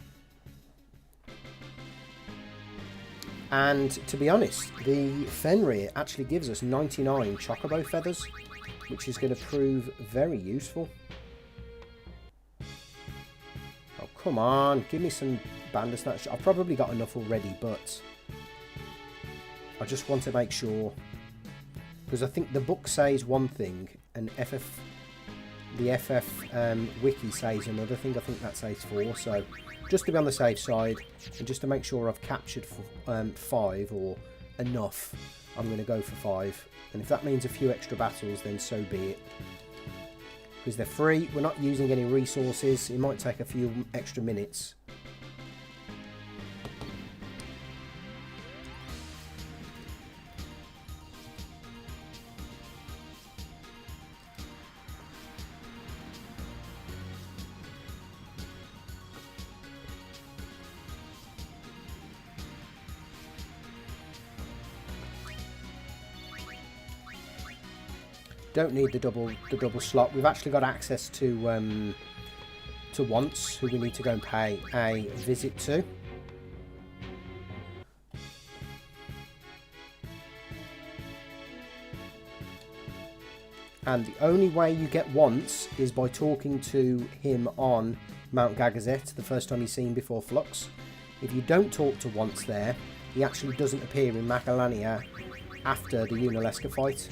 And to be honest, the Fenrir actually gives us 99 Chocobo feathers, which is going to prove very useful. Oh, come on, give me some Bandersnatch. I've probably got enough already, but I just want to make sure, because I think the book says one thing and the FF wiki says another thing. I think that says 4, so just to be on the safe side and just to make sure I've captured 5 or enough, I'm going to go for 5. And if that means a few extra battles, then so be it. Because they're free, we're not using any resources, it might take a few extra minutes. Don't need the double slot. We've actually got access to Once, who we need to go and pay a visit to. And the only way you get Once is by talking to him on Mount Gagazet, the first time you've seen before Flux. If you don't talk to Once there, he actually doesn't appear in Macalania after the Yunalesca fight.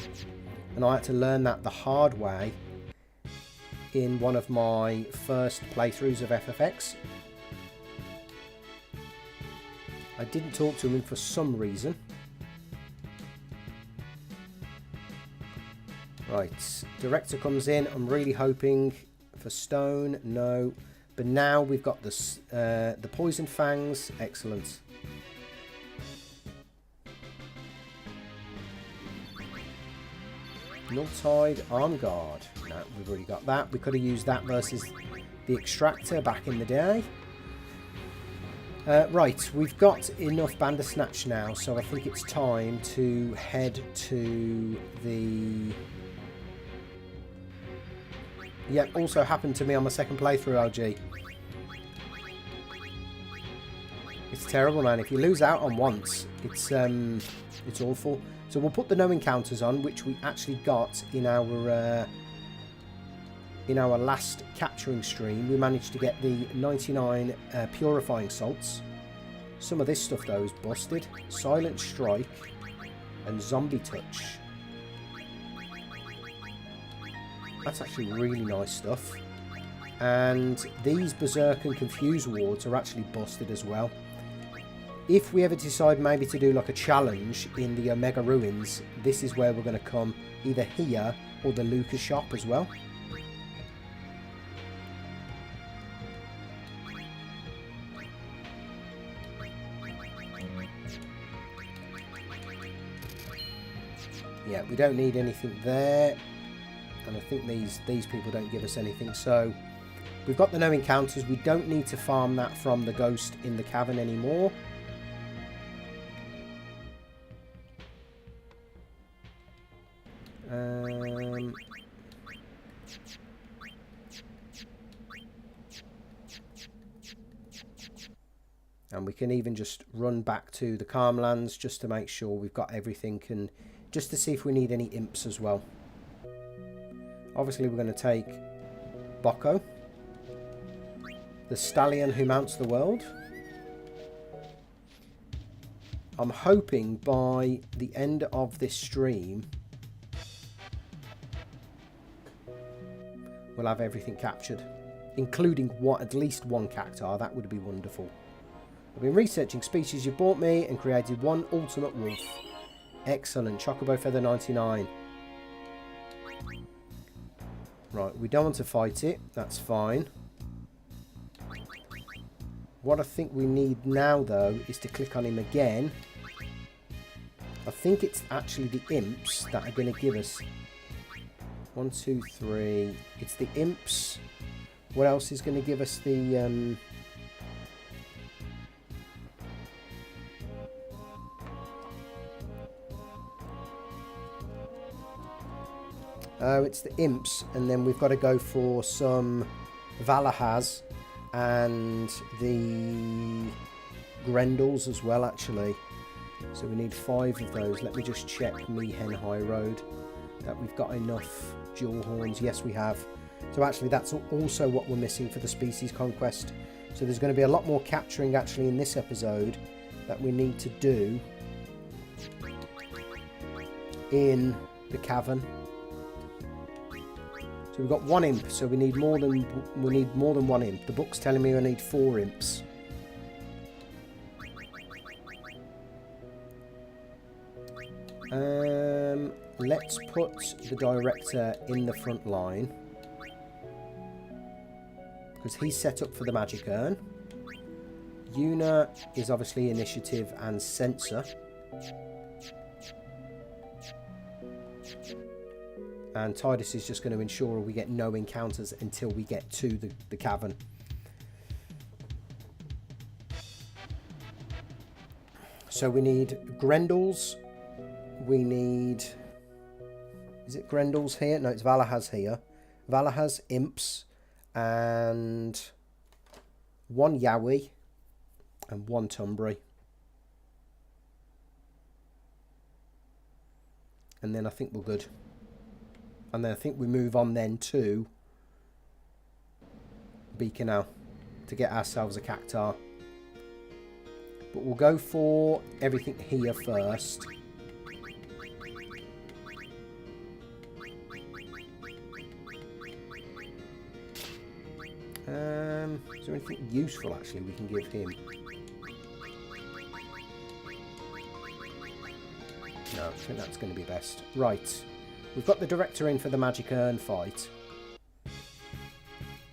And I had to learn that the hard way in one of my first playthroughs of FFX. I didn't talk to him for some reason. Right, Director comes in. I'm really hoping for Stone. No. But now we've got the Poison Fangs. Excellent. Nulltide, Arm Guard. No, we've already got that. We could have used that versus the Extractor back in the day. Right, we've got enough Bandersnatch now, so I think it's time to head to the... Yeah, also happened to me on my second playthrough, LG. It's terrible, man. If you lose out on Once, it's awful. So we'll put the no encounters on, which we actually got in our last capturing stream. We managed to get the 99 purifying salts. Some of this stuff though is busted. Silent Strike and Zombie Touch. That's actually really nice stuff. And these Berserk and Confuse wards are actually busted as well. If we ever decide maybe to do like a challenge in the Omega Ruins, this is where we're going to come, either here or the Lucas shop as well. Yeah, we don't need anything there, and I think these people don't give us anything, so we've got the no encounters. We don't need to farm that from the ghost in the cavern anymore. And we can even just run back to the Calmlands just to make sure we've got everything, and just to see if we need any imps as well. Obviously we're going to take Boko, the stallion who mounts the world. I'm hoping by the end of this stream we'll have everything captured, including at least one Cactuar. That would be wonderful. I've been researching species you bought me and created one ultimate wolf. Excellent. Chocobo Feather 99. Right, we don't want to fight it. That's fine. What I think we need now, though, is to click on him again. I think it's actually the imps that are going to give us... 1, 2, 3. It's the imps. What else is going to give us the... Oh, it's the imps, and then we've got to go for some Valahaz and the Grendels as well, actually. So we need 5 of those. Let me just check Meehen High Road that we've got enough dual horns. Yes, we have. So actually, that's also what we're missing for the species conquest. So there's going to be a lot more capturing actually in this episode that we need to do in the cavern. So we've got 1 imp, so we need more than 1 imp. The book's telling me I need 4 imps. Let's put the director in the front line because he's set up for the magic urn. Yuna is obviously initiative and censor. And Tidus is just going to ensure we get no encounters until we get to the cavern. So we need Grendels. We need... Is it Grendels here? No, it's Valahaz here. Valahaz, imps, and 1 Yowie and 1 Tumbry. And then I think we're good. And then I think we move on then to Beacon to get ourselves a Cactuar. But we'll go for everything here first. Is there anything useful actually we can give him? No, I think that's going to be best. Right. We've got the director in for the Magic Urn fight.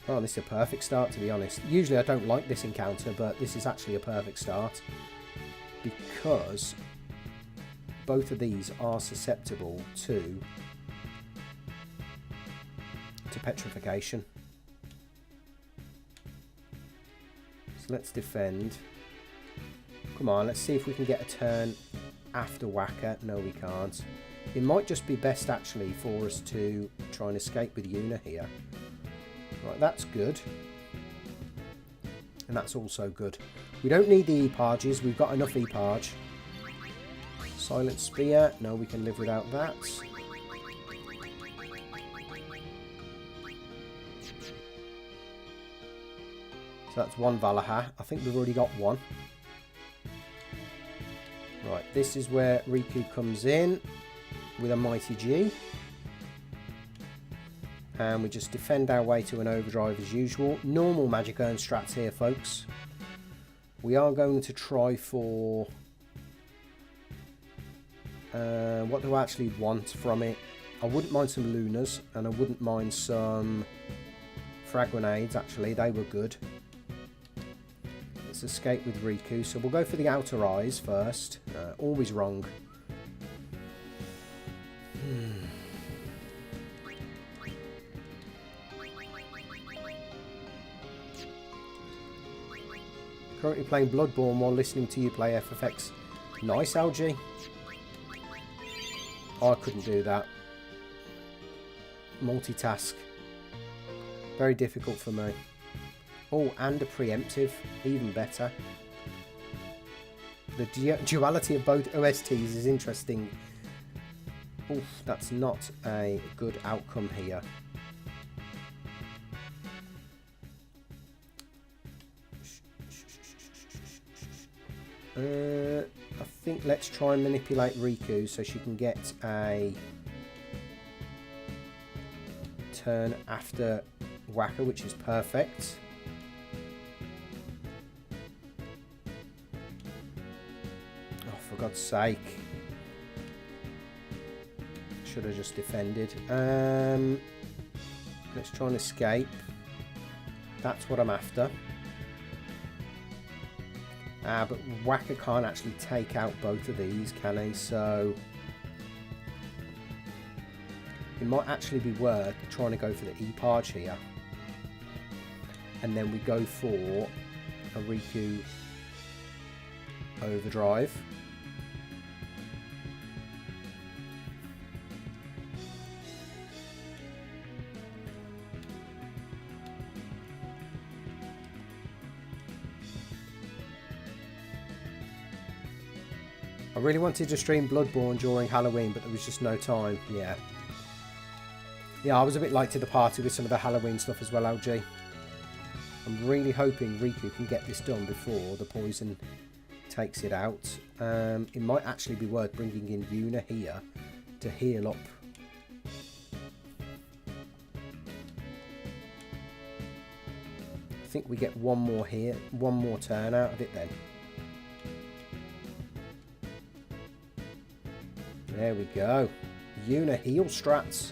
Oh, this is a perfect start, to be honest. Usually I don't like this encounter, but this is actually a perfect start. Because both of these are susceptible to petrification. So let's defend. Come on, let's see if we can get a turn after Whacker. No, we can't. It might just be best actually for us to try and escape with Yuna here. Right, that's good. And that's also good. We don't need the Eparges. We've got enough Eparge. Silent Spear. No, we can live without that. So that's 1 Valaha. I think we've already got 1. Right, this is where Riku comes in with a Mighty G. And we just defend our way to an overdrive as usual. Normal Magic Urn strats here, folks. We are going to try for... what do I actually want from it? I wouldn't mind some Lunas, and I wouldn't mind some Frag Grenades, actually. They were good. Let's escape with Riku. So we'll go for the Outer Eyes first. Always wrong. Currently playing Bloodborne while listening to you play FFX. Nice, LG. Oh, I couldn't do that. Multitask. Very difficult for me. Oh, and a preemptive. Even better. The duality of both OSTs is interesting. Oof, that's not a good outcome here. I think let's try and manipulate Riku so she can get a turn after Whacker, which is perfect. God's sake. Should have just defended. Let's try and escape. That's what I'm after. But Whacker can't actually take out both of these, can he? So it might actually be worth trying to go for the Eparge here. And then we go for a Riku Overdrive. I really wanted to stream Bloodborne during Halloween, but there was just no time. Yeah, I was a bit late to the party with some of the Halloween stuff as well, LG. I'm really hoping Riku can get this done before the poison takes it out. It might actually be worth bringing in Yuna here to heal up. I think we get one more here, one more turn out of it then. There we go. Yuna heal strats.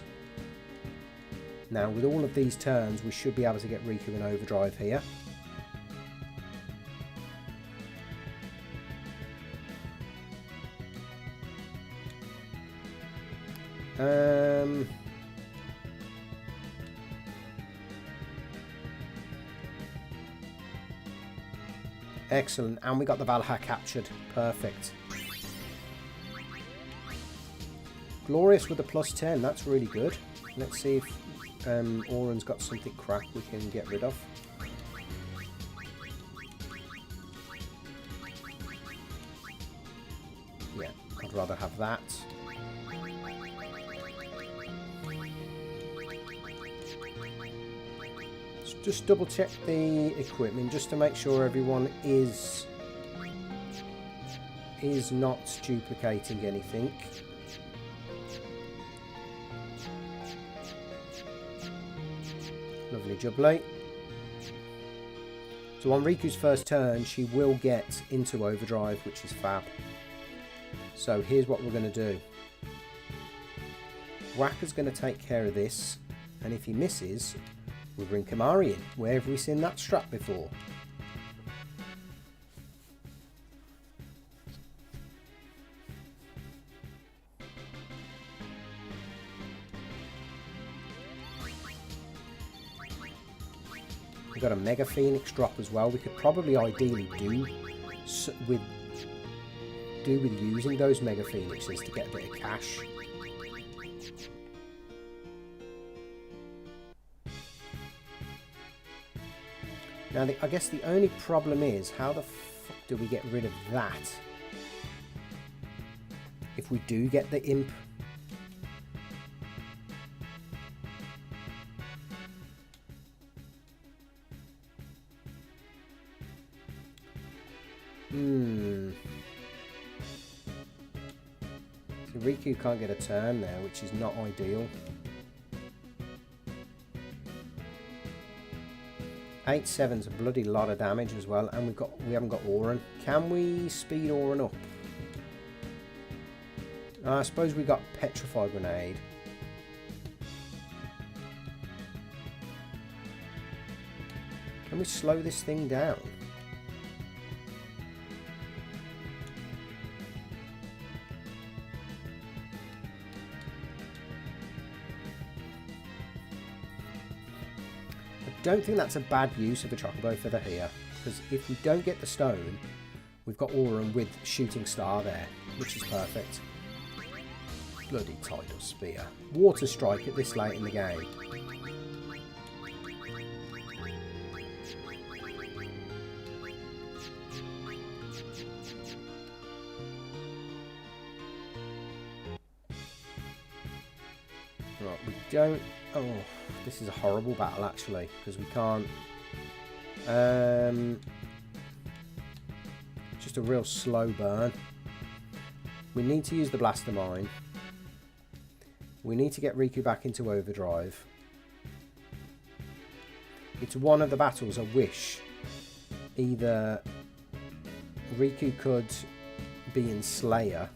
Now with all of these turns we should be able to get Riku in overdrive here. Excellent, and we got the Valhalla captured. Perfect. Glorious with the +10, that's really good. Let's see if Auron's got something cracked we can get rid of. Yeah, I'd rather have that. Let's just double check the equipment just to make sure everyone is not duplicating anything. Lovely jubbly. So on Riku's first turn, she will get into overdrive, which is fab. So here's what we're going to do. Whacker's going to take care of this, and if he misses, we'll bring Kamari in. Where have we seen that strat before? We've got a Mega Phoenix drop as well. We could probably ideally do with using those Mega Phoenixes to get a bit of cash. Now, I guess the only problem is, how the fuck do we get rid of that? If we do get the Imp. So Riku can't get a turn there, which is not ideal. 8/7's a bloody lot of damage as well, and we haven't got Auron. Can we speed Auron up? I suppose we got Petrify Grenade. Can we slow this thing down? I don't think that's a bad use of a Chocobo Feather here, because if we don't get the stone, we've got Auron with Shooting Star there, which is perfect. Bloody Tidal Spear. Water Strike at this late in the game. Right, we don't... Oh, this is a horrible battle actually, because we can't... just a real slow burn. We need to use the Blaster Mine. We need to get Riku back into overdrive. It's one of the battles I wish either Riku could being Slayer,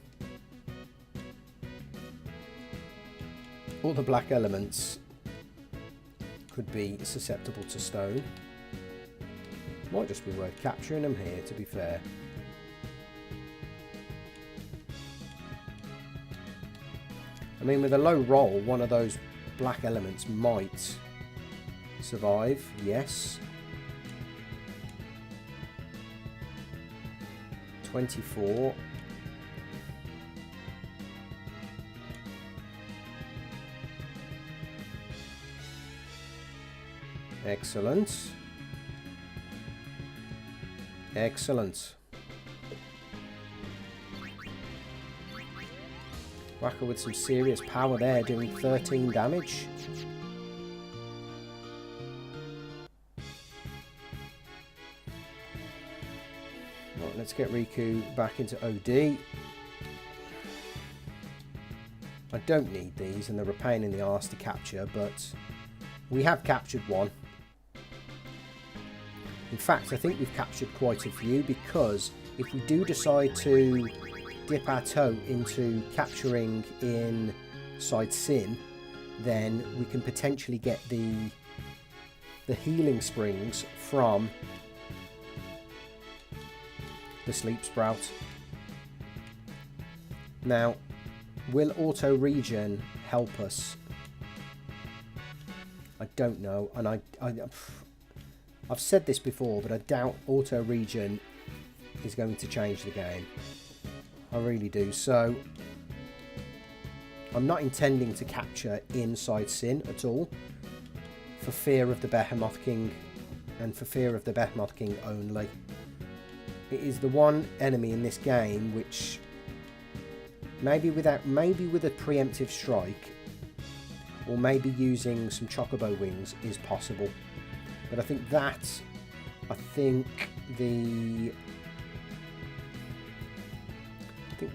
all the black elements could be susceptible to stone. Might just be worth capturing them here, to be fair. I mean, with a low roll, one of those black elements might survive, yes. 24. Excellent. Excellent. Whacker with some serious power there, doing 13 damage. Right, let's get Riku back into OD. I don't need these, and they're a pain in the arse to capture, but we have captured one. In fact, I think we've captured quite a few, because if we do decide to dip our toe into capturing in Side Sin, then we can potentially get the healing springs from the Sleep Sprout. Now, will auto regen help us? I don't know, and I've said this before, but I doubt auto regen is going to change the game. I really do. So I'm not intending to capture inside Sin at all, for fear of the Behemoth King, and for fear of the Behemoth King only. It is the one enemy in this game which maybe with a preemptive strike, or maybe using some Chocobo wings, is possible. But I think the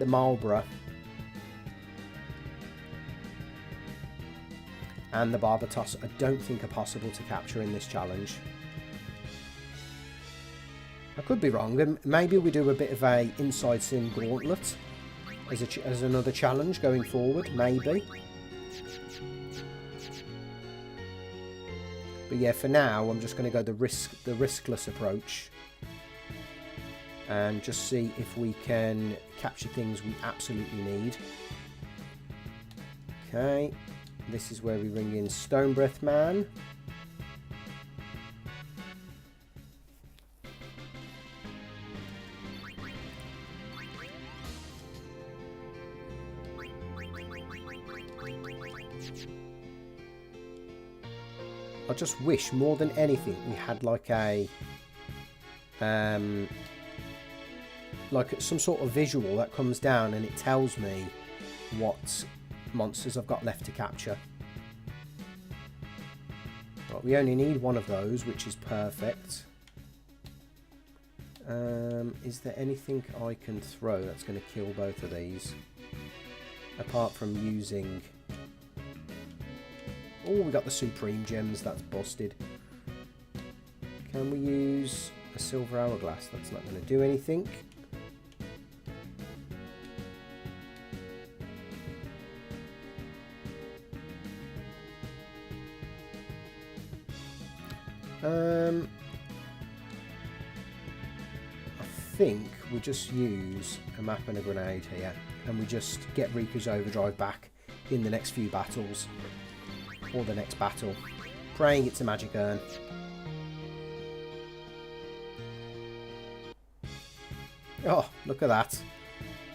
Marlborough and the Barbatos I don't think are possible to capture in this challenge. I could be wrong, and maybe we do a bit of a Inside Sin Gauntlet as another challenge going forward, maybe. But yeah, for now I'm just going to go the riskless approach and just see if we can capture things we absolutely need. Okay, this is where we ring in Stone Breath Man. I just wish more than anything we had like a like some sort of visual that comes down and it tells me what monsters I've got left to capture. Right, we only need one of those, which is perfect. Is there anything I can throw that's going to kill both of these? Apart from using... Oh, we got the Supreme Gems, that's busted. Can we use a Silver Hourglass? That's not going to do anything. I think we just use a map and a grenade here, and we just get Riku's Overdrive back in the next few battles, or the next battle, praying it's a magic urn. Oh, look at that.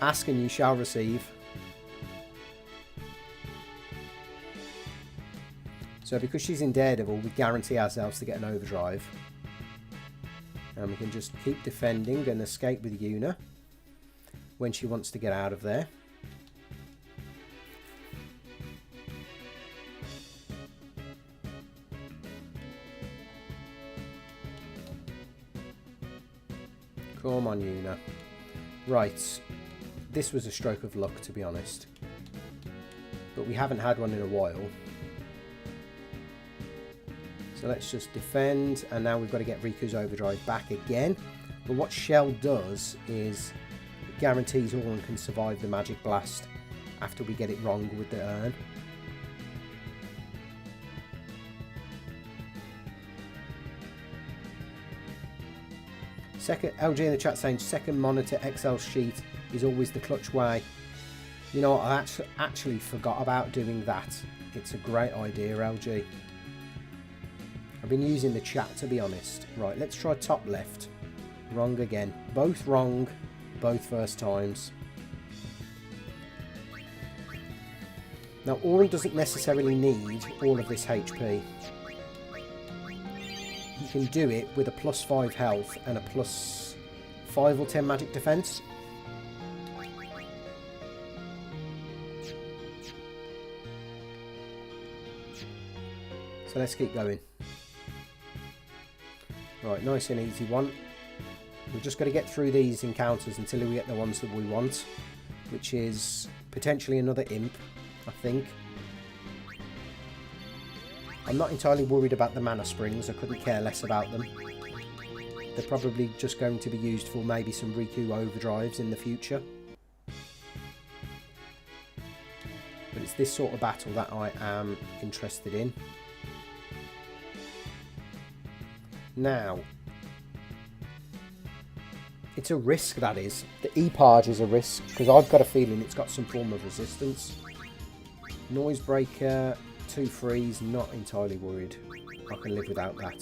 Ask and you shall receive. So because she's in Daredevil, we guarantee ourselves to get an overdrive. And we can just keep defending and escape with Yuna when she wants to get out of there. Come on, Yuna. Right. This was a stroke of luck, to be honest. But we haven't had one in a while. So let's just defend, and now we've got to get Riku's Overdrive back again. But what Shell does is it guarantees Auron can survive the magic blast after we get it wrong with the urn. Second, LG in the chat saying second monitor Excel sheet is always the clutch way. You know what, I actually forgot about doing that. It's a great idea, LG. I've been using the chat, to be honest. Right, let's try top left. Wrong again. Both wrong, both first times. Now, Auron doesn't necessarily need all of this HP. You can do it with a +5 health and a +5 or 10 magic defense. So let's keep going. Right, nice and easy one. We've just got to get through these encounters until we get the ones that we want, which is potentially another imp, I think. I'm not entirely worried about the mana springs. I couldn't care less about them. They're probably just going to be used for maybe some Riku overdrives in the future. But it's this sort of battle that I am interested in. Now, it's a risk, that is. The Eparge is a risk, because I've got a feeling it's got some form of resistance. Noise Breaker, 2 freeze, not entirely worried. I can live without that.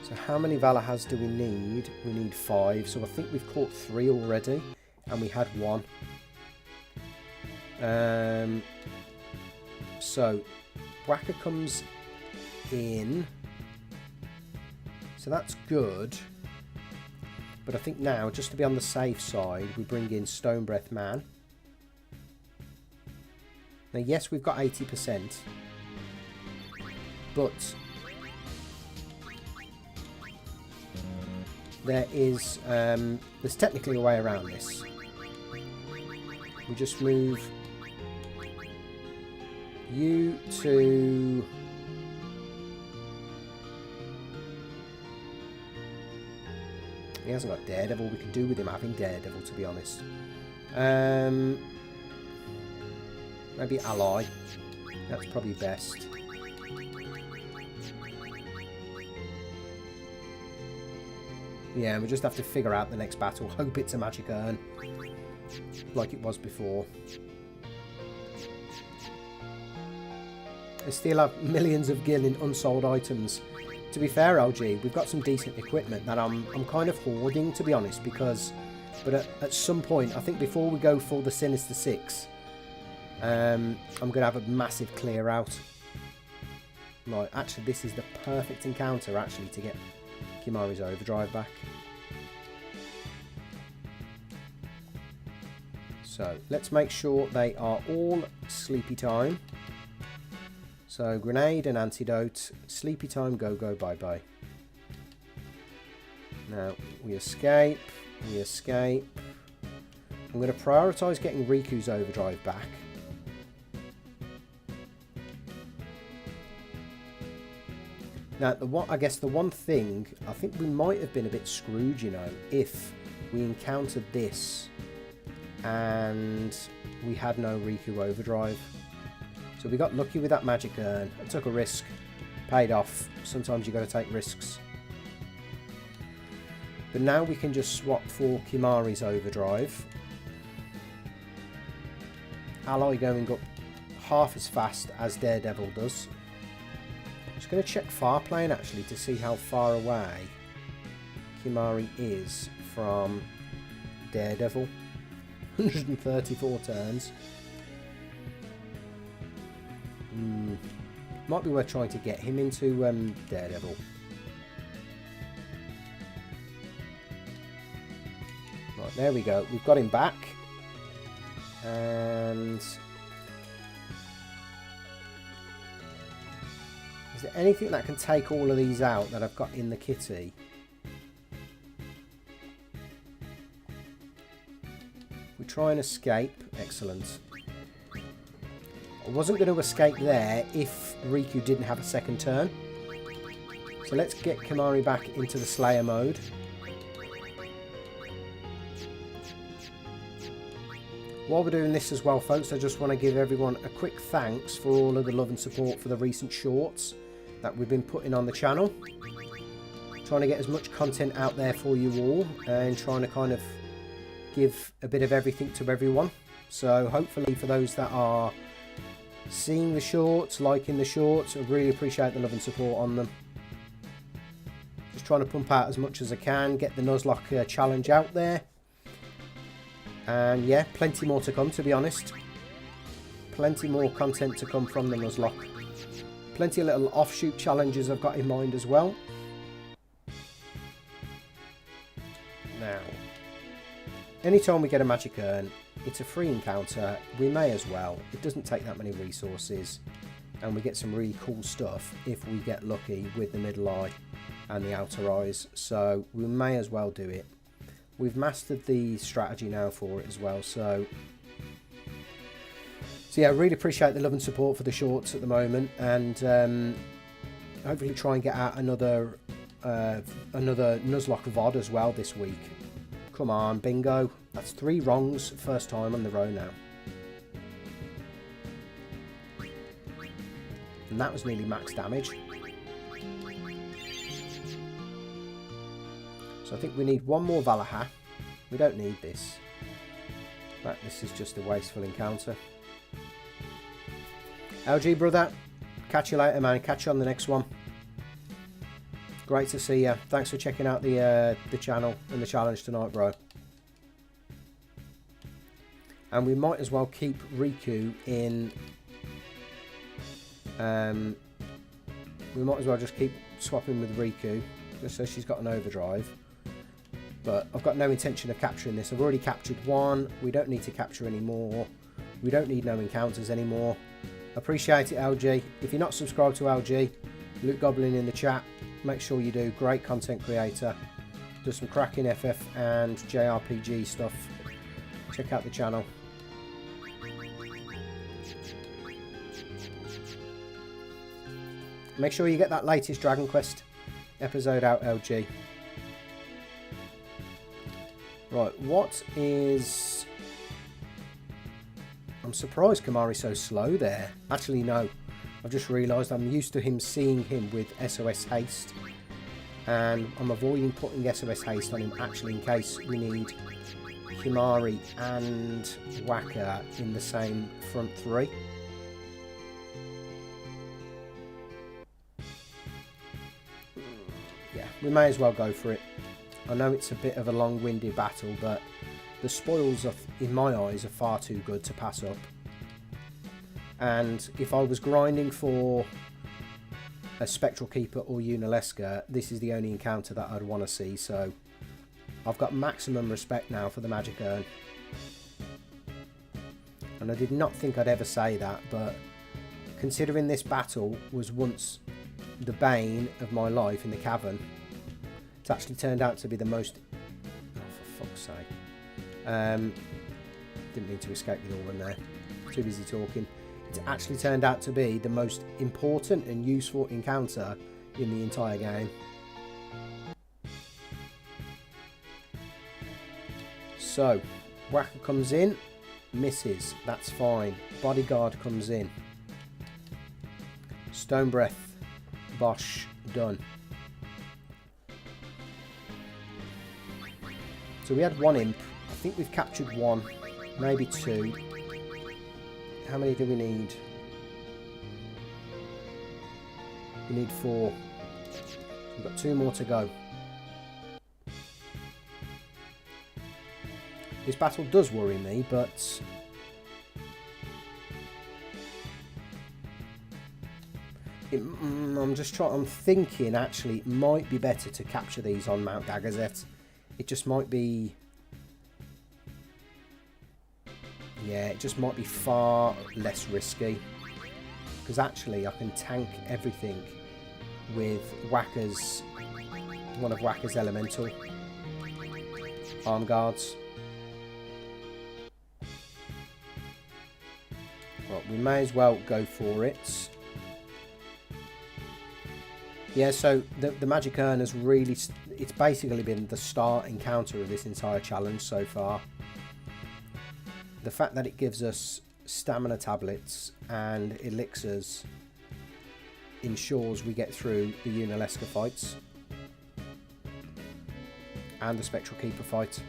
So how many Valahaz do we need? We need 5, so I think we've caught 3 already, and we had 1. So Waka comes in, so that's good. But I think now, just to be on the safe side, we bring in Stone Breath Man. Now, yes, we've got 80%, but there is there's technically a way around this. We just move you to he hasn't got Daredevil. We can do with him having Daredevil, to be honest. Maybe Ally. That's probably best. Yeah, we just have to figure out the next battle. Hope it's a magic urn, like it was before. I still have millions of gil in unsold items. To be fair, LG, we've got some decent equipment that I'm kind of hoarding, to be honest, because... But at some point, I think before we go for the Sinister Six, I'm going to have a massive clear out. Right, actually, this is the perfect encounter, actually, to get Kimahri's Overdrive back. So, let's make sure they are all sleepy time. So, Grenade and Antidote, sleepy time, go, go, bye, bye. Now, we escape, we escape. I'm going to prioritise getting Riku's Overdrive back. Now, I guess the one thing, I think we might have been a bit screwed, you know, if we encountered this and we had no Riku Overdrive. So we got lucky with that magic urn. I took a risk, paid off. Sometimes you got to take risks. But now we can just swap for Kimahri's Overdrive. Ally going up half as fast as Daredevil does. Just going to check far plane actually to see how far away Kimahri is from Daredevil. 134 turns. Might be worth trying to get him into Daredevil. Right, there we go. We've got him back. And is there anything that can take all of these out that I've got in the kitty? We try and escape. Excellent. I wasn't going to escape there if Riku didn't have a second turn. So let's get Kimahri back into the Slayer mode. While we're doing this as well, folks, I just want to give everyone a quick thanks for all of the love and support for the recent shorts that we've been putting on the channel. Trying to get as much content out there for you all and trying to kind of give a bit of everything to everyone. So hopefully for those that are seeing the shorts, liking the shorts, I really appreciate the love and support on them. Just trying to pump out as much as I can, get the Nuzlocke challenge out there. And yeah, plenty more to come, to be honest. Plenty more content to come from the Nuzlocke. Plenty of little offshoot challenges I've got in mind as well. Now, anytime we get a magic urn, it's a free encounter. We may as well. It doesn't take that many resources. And we get some really cool stuff if we get lucky with the middle eye and the outer eyes. So we may as well do it. We've mastered the strategy now for it as well. So yeah, I really appreciate the love and support for the shorts at the moment. And hopefully try and get out another Nuzlocke VOD as well this week. Come on, bingo. That's 3 wrongs, first time on the row now. And that was nearly max damage. So I think we need one more Valaha. We don't need this. But this is just a wasteful encounter. LG brother, catch you later, man. Catch you on the next one. Great to see you. Thanks for checking out the channel and the challenge tonight, bro. And we might as well keep Riku in. We might as well just keep swapping with Riku, just so she's got an overdrive. But I've got no intention of capturing this. I've already captured one. We don't need to capture any more. We don't need no encounters anymore. Appreciate it, LG. If you're not subscribed to LG, Luke Goblin in the chat. Make sure you do. Great content creator. Does some cracking FF and JRPG stuff. Check out the channel. Make sure you get that latest Dragon Quest episode out, LG. Right, what is... I'm surprised Kamari's so slow there. Actually, no. I've just realised I'm used to seeing him with SOS Haste. And I'm avoiding putting SOS Haste on him actually in case we need Kamari and Waka in the same front 3. Yeah, we may as well go for it. I know it's a bit of a long-winded battle, but the spoils, in my eyes, are far too good to pass up. And if I was grinding for a Spectral Keeper or Yunalesca, this is the only encounter that I'd want to see. So I've got maximum respect now for the Magic Urn. And I did not think I'd ever say that, but considering this battle was once the bane of my life in the cavern, it's actually turned out to be the most... Oh, for fuck's sake. Didn't mean to escape the Auron there. Too busy talking. It's actually turned out to be the most important and useful encounter in the entire game. So, Waka comes in, misses, that's fine. Bodyguard comes in. Stone Breath, Bosh, done. So we had one imp. I think we've captured one, maybe 2. How many do we need? We need 4. We've got 2 more to go. This battle does worry me, but I'm thinking actually it might be better to capture these on Mount Dagazet. It just might be... Yeah, it just might be far less risky. Because actually I can tank everything with Waka's... one of Waka's elemental arm guards. Right, we may as well go for it. Yeah, so the Magic Urn has really... It's basically been the start encounter of this entire challenge so far. the fact that it gives us stamina tablets and elixirs ensures we get through the Yunalesca fights and the Spectral Keeper fight.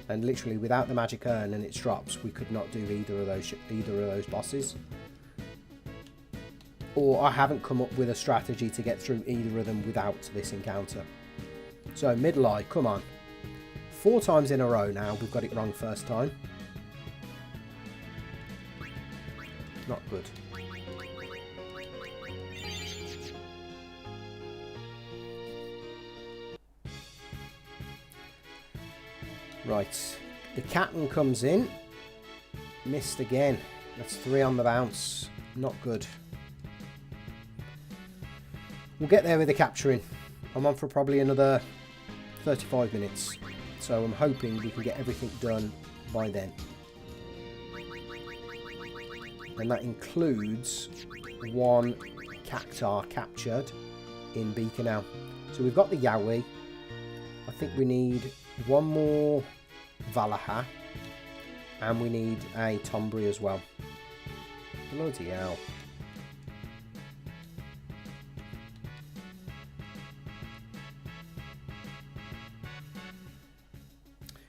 And literally without the magic urn and its drops, we could not do either of those bosses. Or I haven't come up with a strategy to get through either of them without this encounter. So Midlight, come on. 4 times in a row now we've got it wrong first time. Not good. Right, the captain comes in. Missed again. That's 3 on the bounce. Not good. We'll get there with the capturing. I'm on for probably another 35 minutes. So I'm hoping we can get everything done by then. And that includes 1 Cactuar captured in Beacon now. So we've got the Yowie. I think we need 1 more Valaha. And we need a Tombri as well. Bloody hell.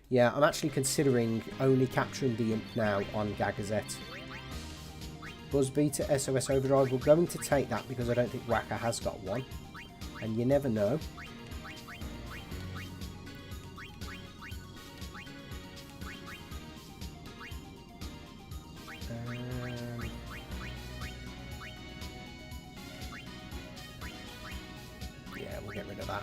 Yeah, I'm actually considering only capturing the Imp now on Gagazette. Buzzbeater, SOS Overdrive. We're going to take that because I don't think Waka has got one. And you never know. Yeah, we'll get rid of that.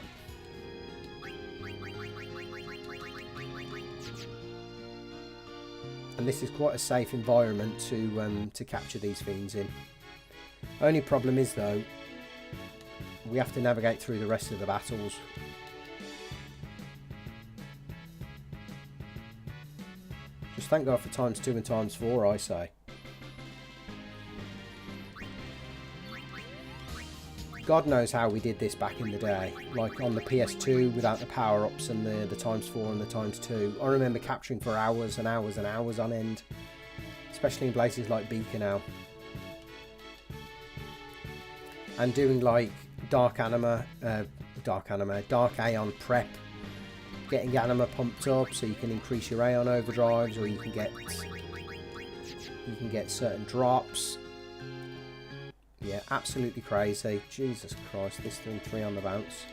And this is quite a safe environment to capture these fiends in. Only problem is though, we have to navigate through the rest of the battles. Just thank God for ×2 and ×4, I say. God knows how we did this back in the day, like on the PS2 without the power-ups and the ×4 and the ×2. I remember capturing for hours and hours and hours on end, especially in places like Beacon now. And doing like Dark Aeon prep, getting Anima pumped up so you can increase your Aeon overdrives, or you can get certain drops. Yeah, absolutely crazy. Jesus Christ, this thing 3 on the bounce.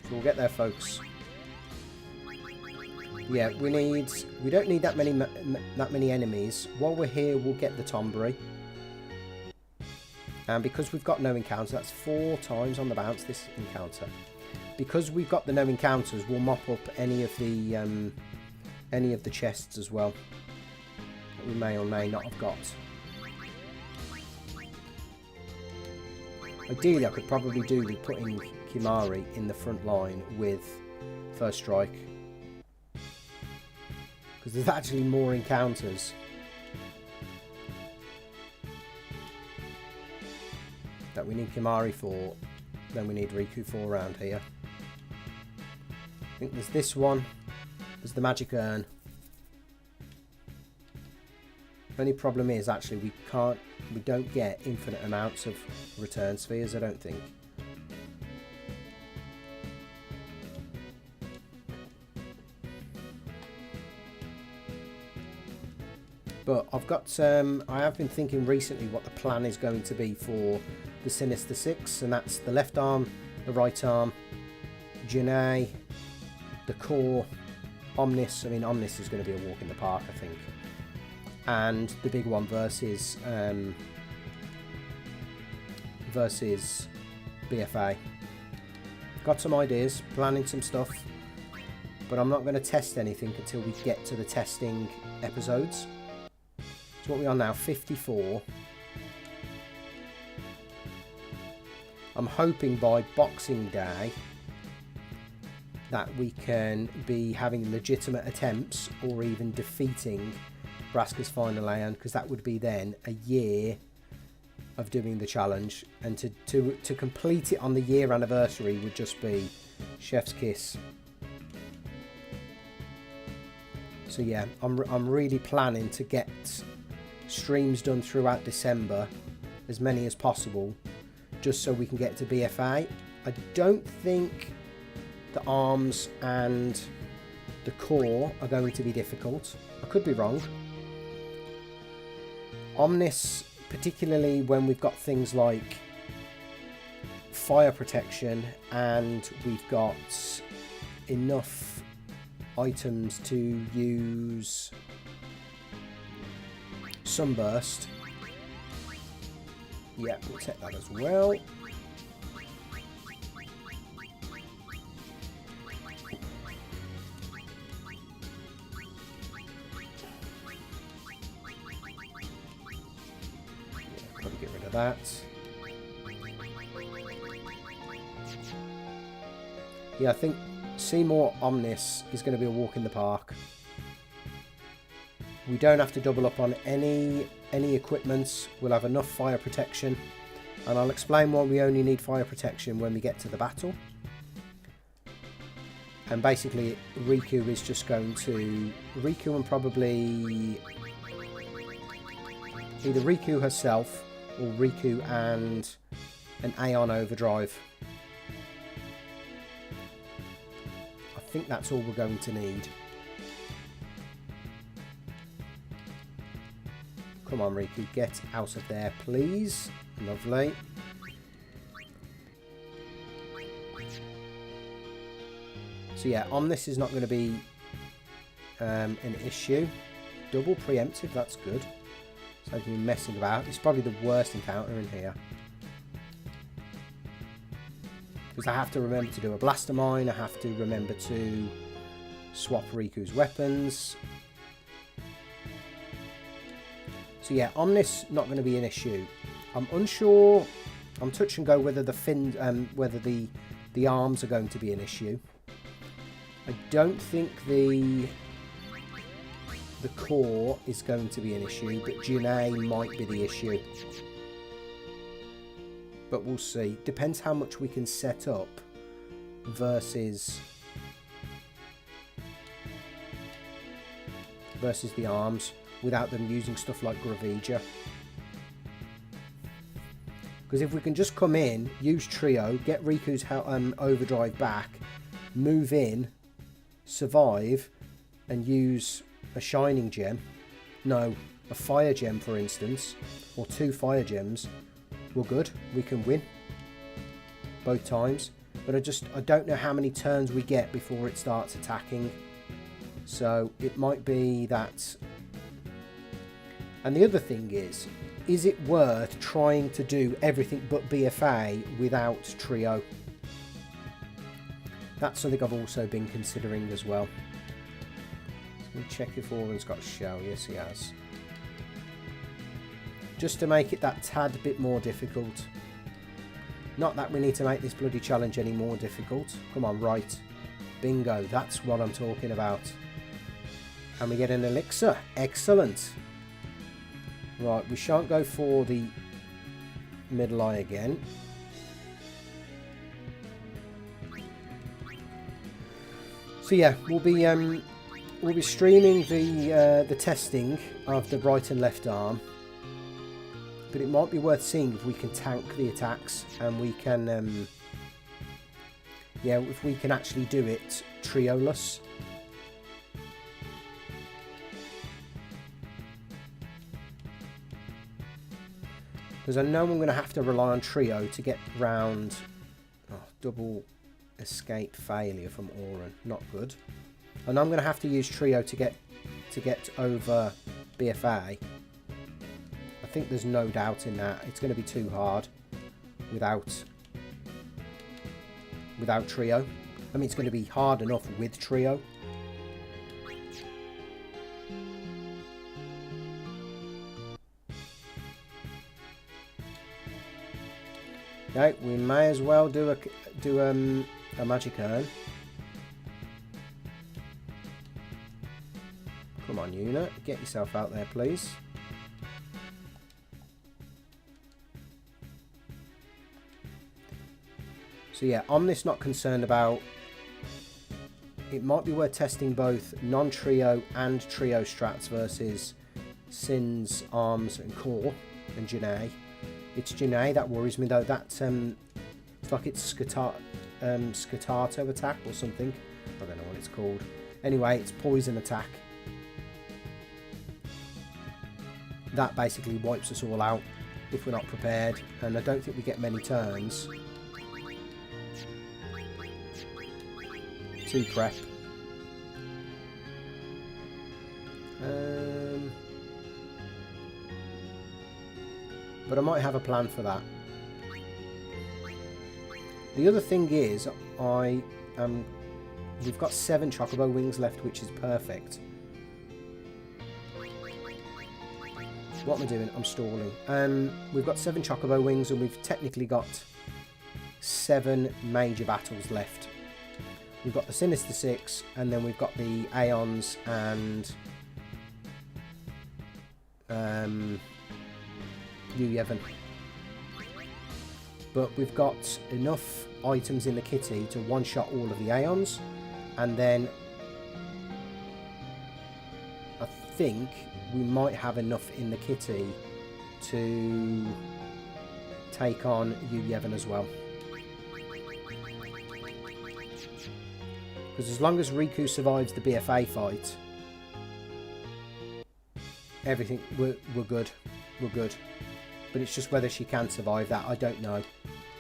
So we'll get there, folks. Yeah, we don't need that many enemies. While we're here, we'll get the Tombri. And because we've got no encounter, that's 4 times on the bounce this encounter. Because we've got the no encounters, we'll mop up any of the chests as well that we may or may not have got. Ideally, I could probably do with putting Kimari in the front line with First Strike, because there's actually more encounters that we need Kimari for than we need Riku for around here. I think there's this one, there's the magic urn. Only problem is actually we don't get infinite amounts of return spheres, I don't think. But I've got I have been thinking recently what the plan is going to be for the Sinister Six, and that's the left arm, the right arm, Janae, the core, Omnis. I mean, Omnis is going to be a walk in the park, I think. And the big one versus BFA. Got some ideas, planning some stuff, but I'm not going to test anything until we get to the testing episodes. So what are we on now? 54. I'm hoping by Boxing Day that we can be having legitimate attempts or even defeating Braska's final Aeon, because that would be then a year of doing the challenge, and to complete it on the year anniversary would just be chef's kiss. So yeah, I'm really planning to get streams done throughout December, as many as possible, just so we can get to BFA. I don't think the arms and the core are going to be difficult. I could be wrong. Omnis, particularly when we've got things like fire protection and we've got enough items to use sunburst. Yeah, we'll take that as well. Gotta get rid of that. Yeah, I think Seymour Omnis is going to be a walk in the park. We don't have to double up on any equipment. We'll have enough fire protection, and I'll explain why we only need fire protection when we get to the battle. And basically Riku is just going to and probably either Riku herself or Riku and an Aeon overdrive. I think that's all we're going to need. Come on, Riku, get out of there, please. Lovely. So yeah, Omnis is not going to be an issue. Double preemptive, that's good. So I can be messing about. It's probably the worst encounter in here. Because I have to remember to do a blaster mine. I have to remember to swap Riku's weapons. So yeah, Omnis not going to be an issue. I'm unsure. I'm touch and go whether the whether the arms are going to be an issue. I don't think the core is going to be an issue, but Junae might be the issue. But we'll see. Depends how much we can set up versus the arms without them using stuff like Gravija. Because if we can just come in, use Trio, get Riku's overdrive back, move in, survive, and use a shining gem, no, a fire gem for instance, or 2 fire gems, we're good. We can win both times. But I don't know how many turns we get before it starts attacking. So it might be that. And the other thing is it worth trying to do everything but BFA without Trio? That's something I've also been considering as well. Let me check if Oren's got a shell. Yes, he has. Just to make it that tad bit more difficult. Not that we need to make this bloody challenge any more difficult. Come on, right. Bingo, that's what I'm talking about. And we get an elixir. Excellent. Right, we shan't go for the middle eye again. So yeah, we'll be streaming the testing of the right and left arm. But it might be worth seeing if we can tank the attacks, and we can, yeah, if we can actually do it trioless. Because I know I'm going to have to rely on Trio to get round. Oh, double escape failure from Oren, not good. And I'm going to have to use Trio to get over BFA. I think there's no doubt in that. It's going to be too hard without Trio. I mean, it's going to be hard enough with Trio. Okay, we may as well do a magic urn. Come on, Yuna, get yourself out there, please. So yeah, on this, not concerned about. It might be worth testing both non-trio and trio strats versus Sin's Arms and Core and Janae. It's Janae that worries me though. That it's like it's Scatato attack or something. I don't know what it's called. Anyway, it's poison attack. That basically wipes us all out if we're not prepared, and I don't think we get many turns to prep. But I might have a plan for that. The other thing is, we've got 7 Chocobo wings left, which is perfect. What am I doing? I'm stalling. We've got 7 Chocobo wings, and we've technically got 7 major battles left. We've got the Sinister Six, and then we've got the Aeons and Yevon. But we've got enough items in the kitty to one-shot all of the Aeons, and then I think we might have enough in the kitty to take on Yevon as well. Because as long as Riku survives the BFA fight, everything, we're good. We're good. But it's just whether she can survive that. I don't know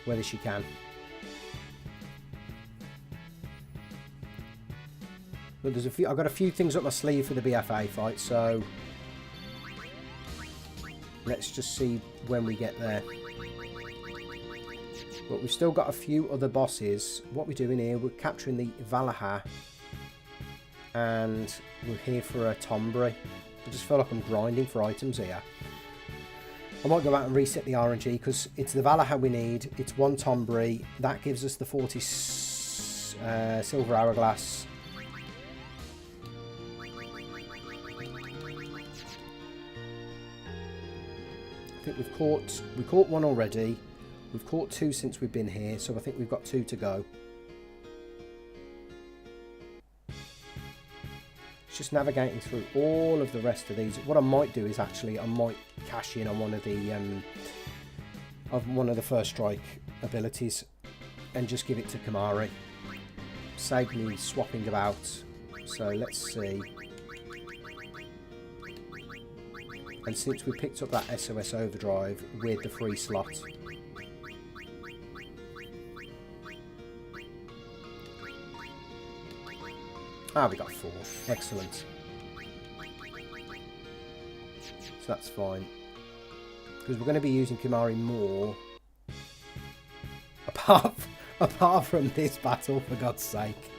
whether she can. But there's I've got a few things up my sleeve for the BFA fight, so let's just see when we get there. But we've still got a few other bosses. What we're doing here, we're capturing the Valaha, and we're here for a Tombury. I just feel like I'm grinding for items here. I might go out and reset the RNG because it's the Valaha we need. It's 1 Tombury. That gives us the 40 Silver Hourglass. I think we caught 1 already. We've caught 2 since we've been here, so I think we've got 2 to go. It's just navigating through all of the rest of these. What I might do is actually I might cash in on one of the first strike abilities and just give it to Kimahri. Save me swapping about. So let's see. And since we picked up that SOS Overdrive with the free slot, we got 4. Excellent. So that's fine. Because we're going to be using Kimahri more. Apart from this battle, for God's sake.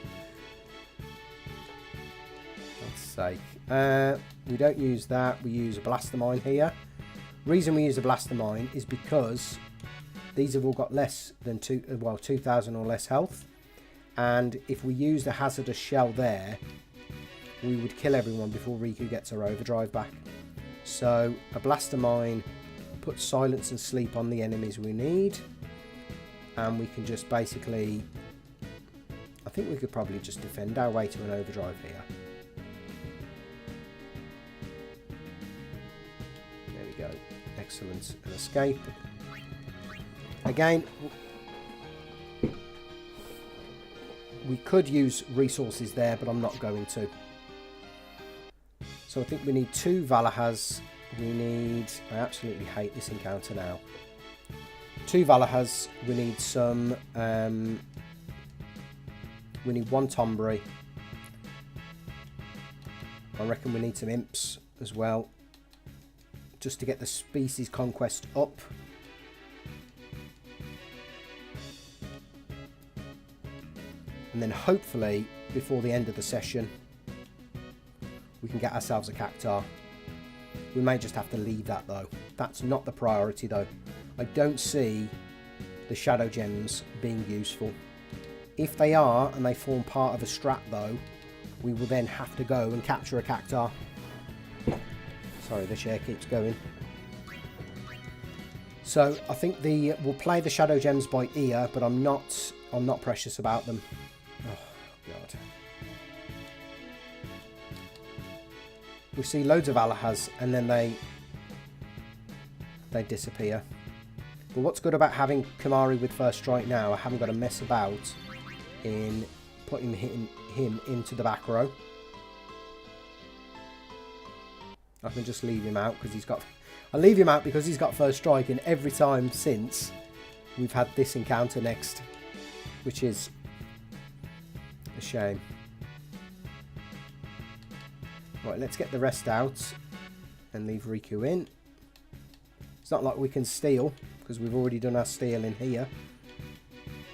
God's sake. We don't use that. We use a Blaster Mine here. Reason we use a Blaster Mine is because these have all got less than 2,000 or less health. And if we use the hazardous shell there, we would kill everyone before Riku gets her overdrive back. So a Blaster Mine puts silence and sleep on the enemies we need, and we can just basically, I think we could probably just defend our way to an overdrive here. There we go. Excellent. An escape. Again, we could use resources there, but I'm not going to. So I think we need 2 Valahas. We need... I absolutely hate this encounter now. 2 Valahas. We need some... we need 1 Tombury. I reckon we need some Imps as well, just to get the species conquest up. And then hopefully, before the end of the session, we can get ourselves a Cactuar. We may just have to leave that though. That's not the priority though. I don't see the Shadow Gems being useful. If they are, and they form part of a strat though, we will then have to go and capture a Cactuar. Sorry, the chair keeps going. So I think we'll play the Shadow Gems by ear, but I'm not precious about them. Oh God. We see loads of Alahas and then they disappear. But what's good about having Kimahri with First Strike now, I haven't got to mess about in putting him into the back row. I can just leave him out because he's got... I'll leave him out because he's got First Strike, and every time since we've had this encounter next, which is a shame. Right, let's get the rest out and leave Riku in. It's not like we can steal because we've already done our steal in here.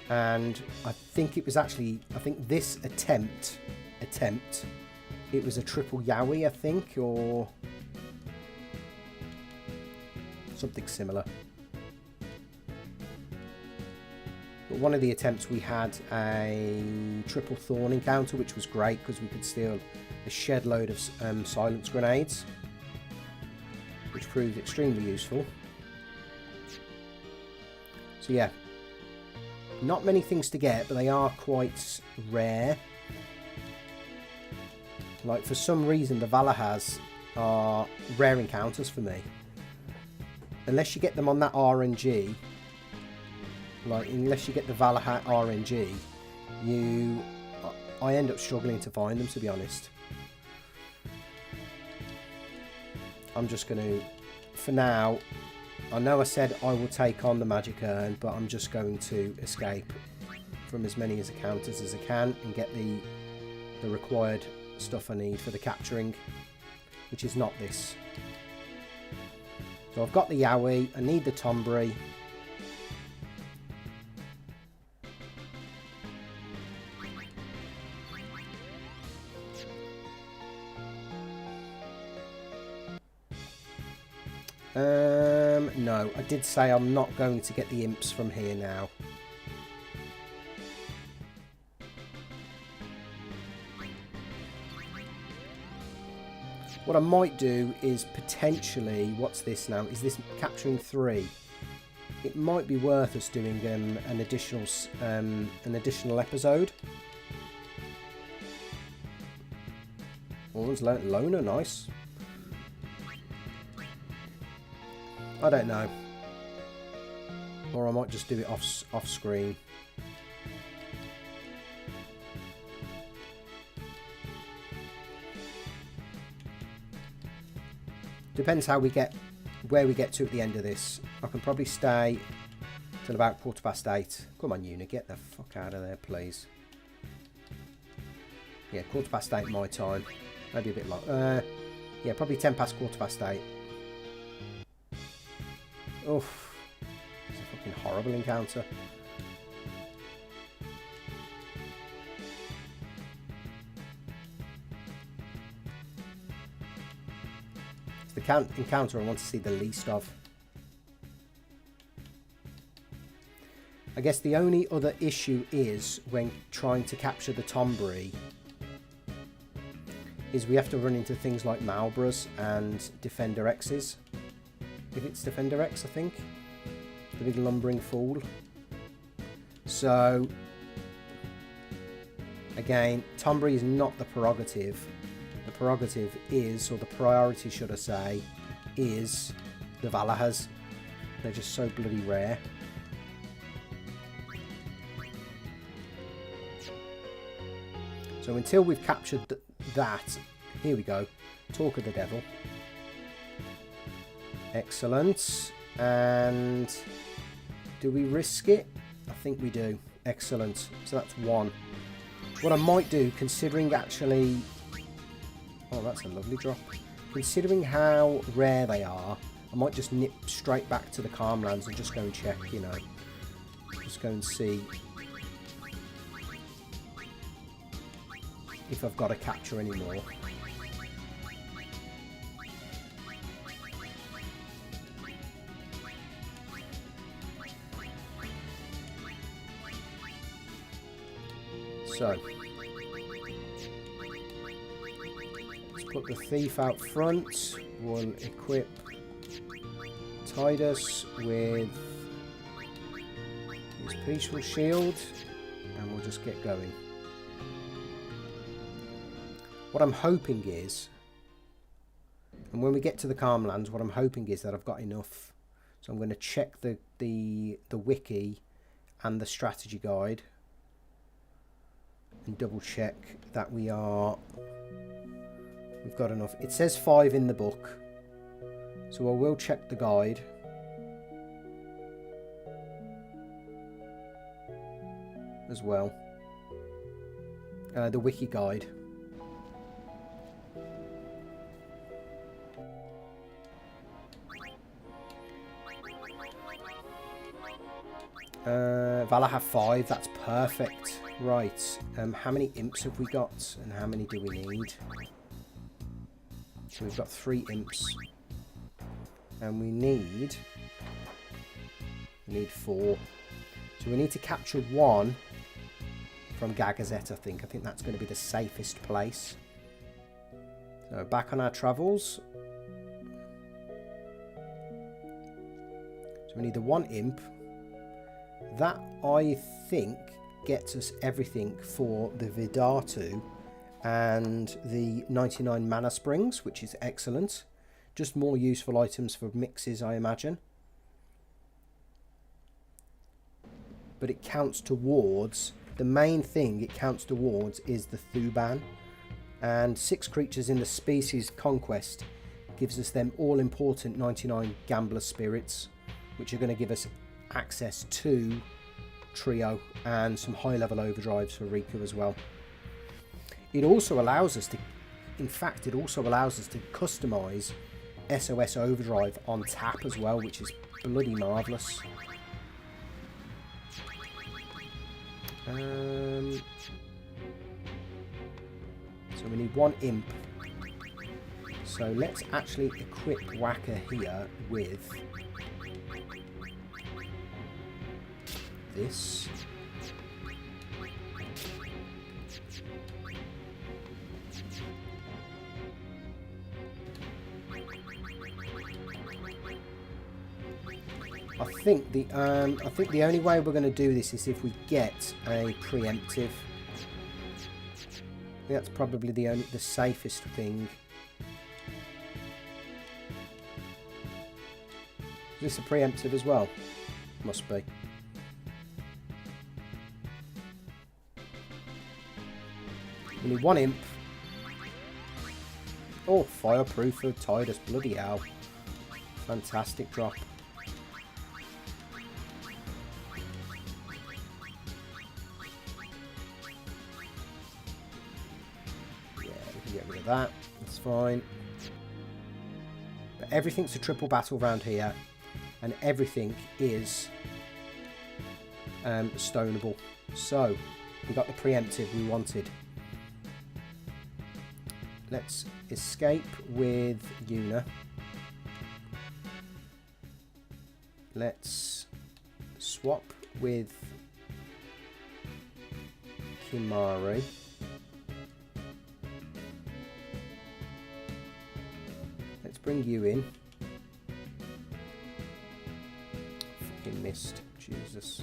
And I think it was actually, I think this attempt, it was a triple Yowie, I think, or something similar. But one of the attempts we had a triple Thorn encounter, which was great because we could steal a shed load of silence grenades, which proved extremely useful. So yeah, not many things to get, but they are quite rare. Like, for some reason the Valahas are rare encounters for me. Unless you get them on that RNG, like unless you get the Valaha RNG, I end up struggling to find them, to be honest. I'm just going to, for now, I know I said I will take on the Magic Urn, but I'm just going to escape from as many encounters as I can and get the required stuff I need for the capturing, which is not this. So I've got the Yowie, I need the Tombury. No, I did say I'm not going to get the imps from here now. What I might do is potentially, what's this now? Is this capturing 3? It might be worth us doing an additional episode. Oh, there's Loner, nice. I don't know. Or I might just do it off screen. Depends where we get to at the end of this. I can probably stay till about 8:15. Come on, Una, get the fuck out of there, please. Yeah, 8:15 my time. Maybe a bit long. Yeah, probably 8:10. Oof. It's a fucking horrible encounter. It's the encounter I want to see the least of. I guess the only other issue is when trying to capture the Tombury is we have to run into things like Malbras and Defender X's. If it's Defender X, I think. The big lumbering fool. So, again, Tombury is not the prerogative. The prerogative is, or the priority should I say, is the Valahas. They're just so bloody rare. So until we've captured that, here we go. Talk of the Devil. Excellent. And do we risk it? I think we do. Excellent. So that's 1. What I might do, considering actually... Oh, that's a lovely drop. Considering how rare they are, I might just nip straight back to the Calmlands and just go and check, you know. Just go and see if I've got to capture any more. So, let's put the Thief out front. We'll equip Tidus with his Peaceful Shield, and we'll just get going. What I'm hoping is, and when we get to the Calmlands, what I'm hoping is that I've got enough. So I'm going to check the wiki and the strategy guide and double check that we've got enough. It says 5 in the book, so I will check the guide. As well. The wiki guide. Vala have 5, that's perfect. Right, how many imps have we got and how many do we need? So we've got 3 imps. And we need 4. So we need to capture 1 from Gagazet, I think. I think that's going to be the safest place. So back on our travels. So we need the 1 imp. That, I think, gets us everything for the Vidatu and the 99 mana springs, which is excellent. Just more useful items for mixes, I imagine. But it counts towards, the main thing it counts towards is the Thuban. And 6 creatures in the species conquest gives us them all important 99 Gambler Spirits, which are going to give us access to Trio and some high level overdrives for Riku as well. It also allows us to, in fact, it also allows us to customize SOS Overdrive on tap as well, which is bloody marvellous. So we need 1 imp. So let's actually equip Whacker here with this. I think the only way we're going to do this is if we get a preemptive. That's probably the safest thing. Is this a preemptive as well? Must be. We need 1 imp. Oh, fireproof for Tidus, bloody hell. Fantastic drop. That, that's fine. But everything's a triple battle round here, and everything is stonable. So we got the preemptive we wanted. Let's escape with Yuna. Let's swap with Kimari. Bring you in. Fucking missed. Jesus.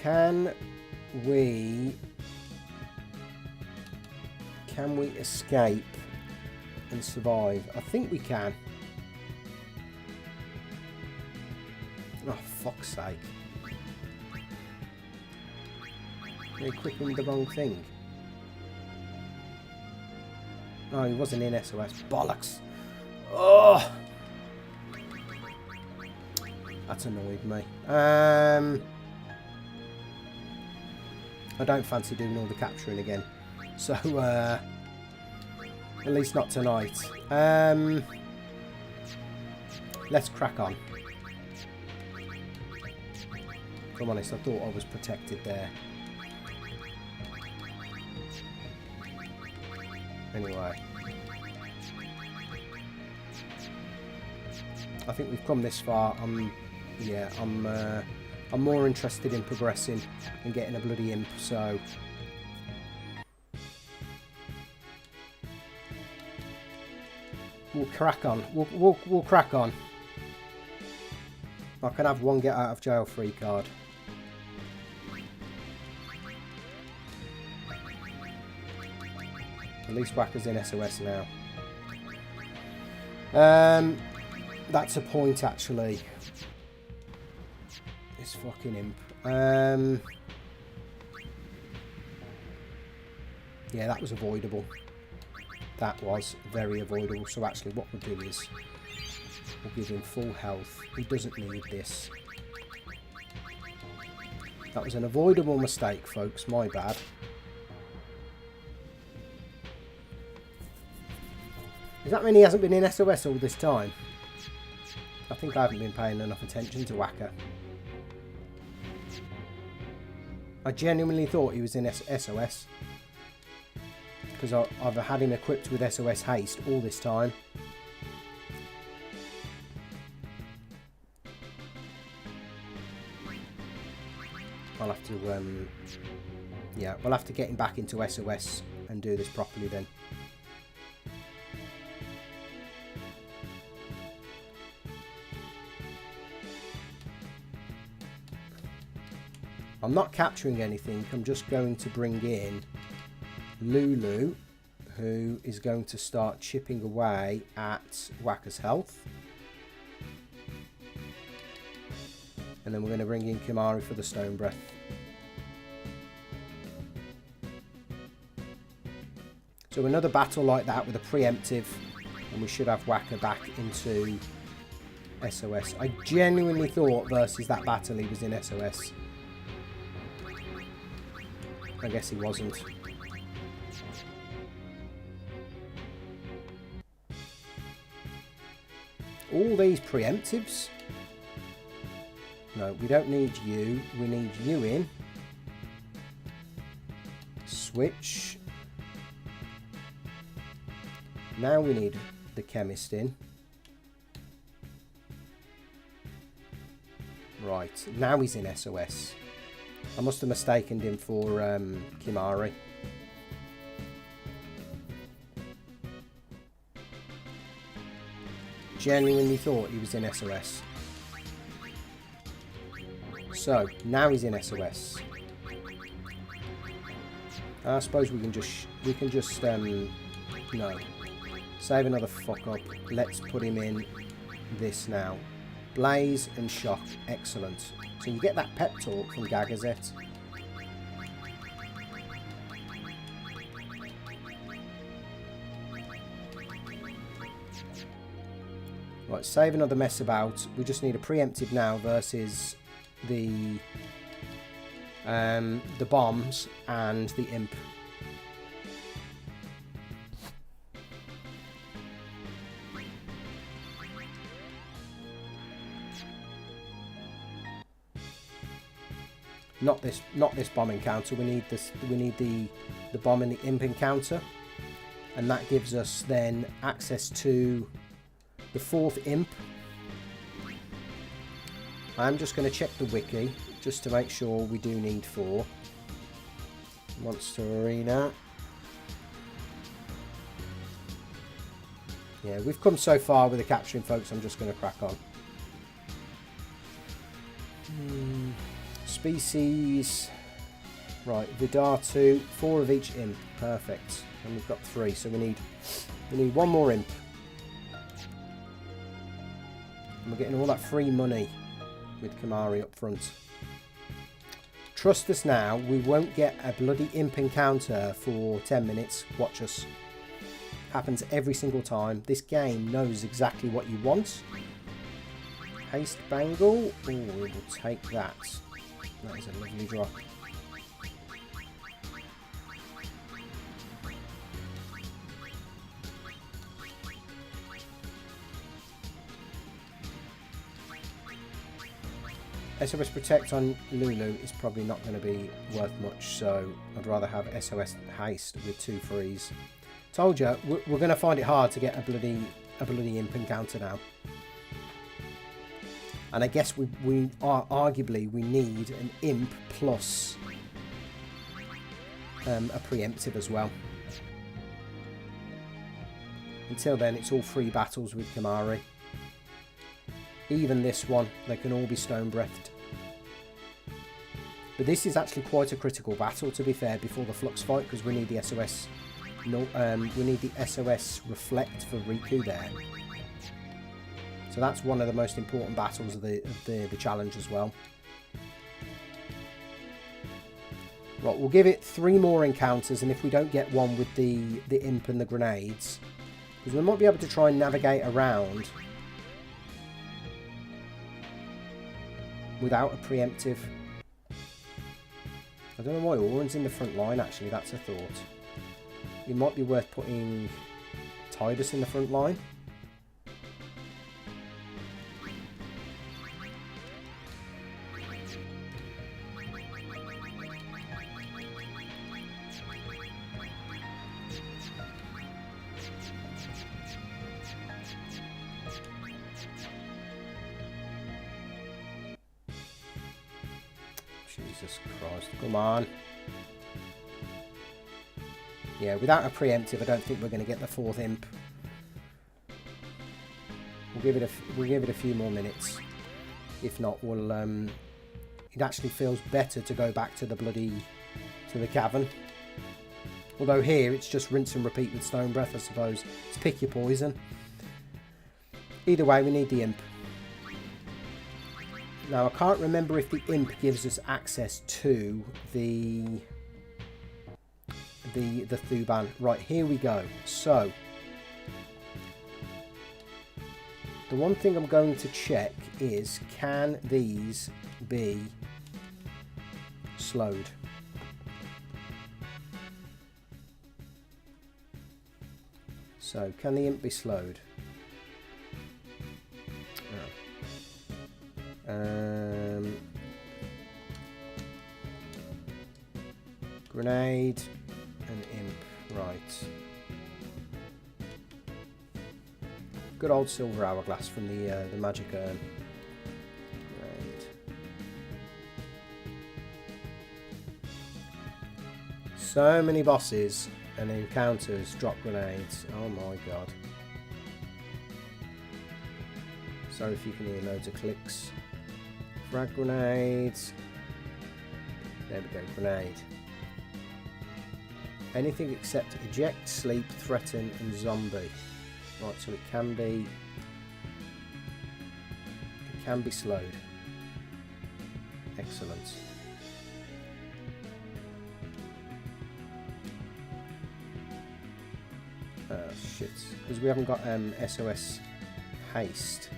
Can we escape and survive? I think we can. Oh, fuck's sake. They're equipping the wrong thing. Oh, he wasn't in SOS. Bollocks. Oh! That's annoyed me. I don't fancy doing all the capturing again. So, at least not tonight. Let's crack on. If I'm honest, I thought I was protected there. Anyway, I think we've come this far. I'm more interested in progressing and getting a bloody imp. So we'll crack on. We'll crack on. I can have one get out of jail free card. At least Whacker's in SOS now. That's a point actually. This fucking imp. Yeah, that was avoidable. That was very avoidable. So actually what we'll do is we'll give him full health. He doesn't need this. That was an avoidable mistake, folks. My bad. Does that mean he hasn't been in SOS all this time? I think I haven't been paying enough attention to Whacker. I genuinely thought he was in SOS. Because I've had him equipped with SOS haste all this time. I'll have to, yeah, we'll have to get him back into SOS and do this properly then. I'm not capturing anything, I'm just going to bring in Lulu, who is going to start chipping away at Whacker's health. And then we're going to bring in Kimari for the Stone Breath. So another battle like that with a preemptive, and we should have Whacker back into SOS. I genuinely thought versus that battle he was in SOS. I guess he wasn't. All these preemptives? No, we don't need you. We need you in. Switch. Now we need the chemist in. Right, now he's in SOS. I must have mistaken him for Kimari. Genuinely thought he was in SOS. So, now he's in SOS. I suppose we can just, no. Save another fuck up. Let's put him in this now. Blaze and Shock. Excellent. So you get that pep talk from Gagazette. Right, save another mess about. We just need a preemptive now versus the bombs and the imp. Not this bomb encounter. We need this. We need the bomb and the imp encounter, and that gives us then access to the 4th imp. I'm just going to check the wiki just to make sure we do need 4. Monster Arena. Yeah, we've come so far with the capturing, folks. I'm just going to crack on. Species. Right, Vidar 2, 4 of each imp. Perfect. And we've got 3, so we need one more imp. And we're getting all that free money with Kimari up front. Trust us now, we won't get a bloody imp encounter for 10 minutes. Watch us. Happens every single time. This game knows exactly what you want. Haste Bangle. Oh, we will take that. That is a lovely drop. SOS Protect on Lulu is probably not going to be worth much, so I'd rather have SOS Haste with 2 frees. Told you, we're going to find it hard to get a bloody imp encounter now. And I guess we are arguably we need an imp plus a preemptive as well. Until then, it's all free battles with Kimari. Even this one, they can all be stone breathed. But this is actually quite a critical battle, to be fair, before the Flux fight, because we need the SOS. No, we need the SOS Reflect for Riku there. So that's one of the most important battles of the challenge as well. Right, we'll give it 3 more encounters, and if we don't get one with the imp and the grenades, because we might be able to try and navigate around without a preemptive. I don't know why Oren's in the front line, actually, that's a thought. It might be worth putting Tidus in the front line. Jesus Christ, come on. Yeah, without a preemptive, I don't think we're going to get the 4th imp. We'll give it a few more minutes. If not, we'll it actually feels better to go back to the cavern. Although here it's just rinse and repeat with Stone Breath, I suppose. It's pick your poison. Either way, we need the imp. Now, I can't remember if the imp gives us access to the Thuban. Right, here we go. So, the one thing I'm going to check is, can these be slowed? So, can the imp be slowed? Grenade and imp, right. Good old silver hourglass from the magic urn. Grenade. So many bosses and encounters drop grenades. Oh my god. Sorry if you can hear loads of clicks. Frag grenades. There we go, grenade. Anything except eject, sleep, threaten, and zombie. Right, so it can be slowed. Excellent. Oh shit, because we haven't got SOS haste.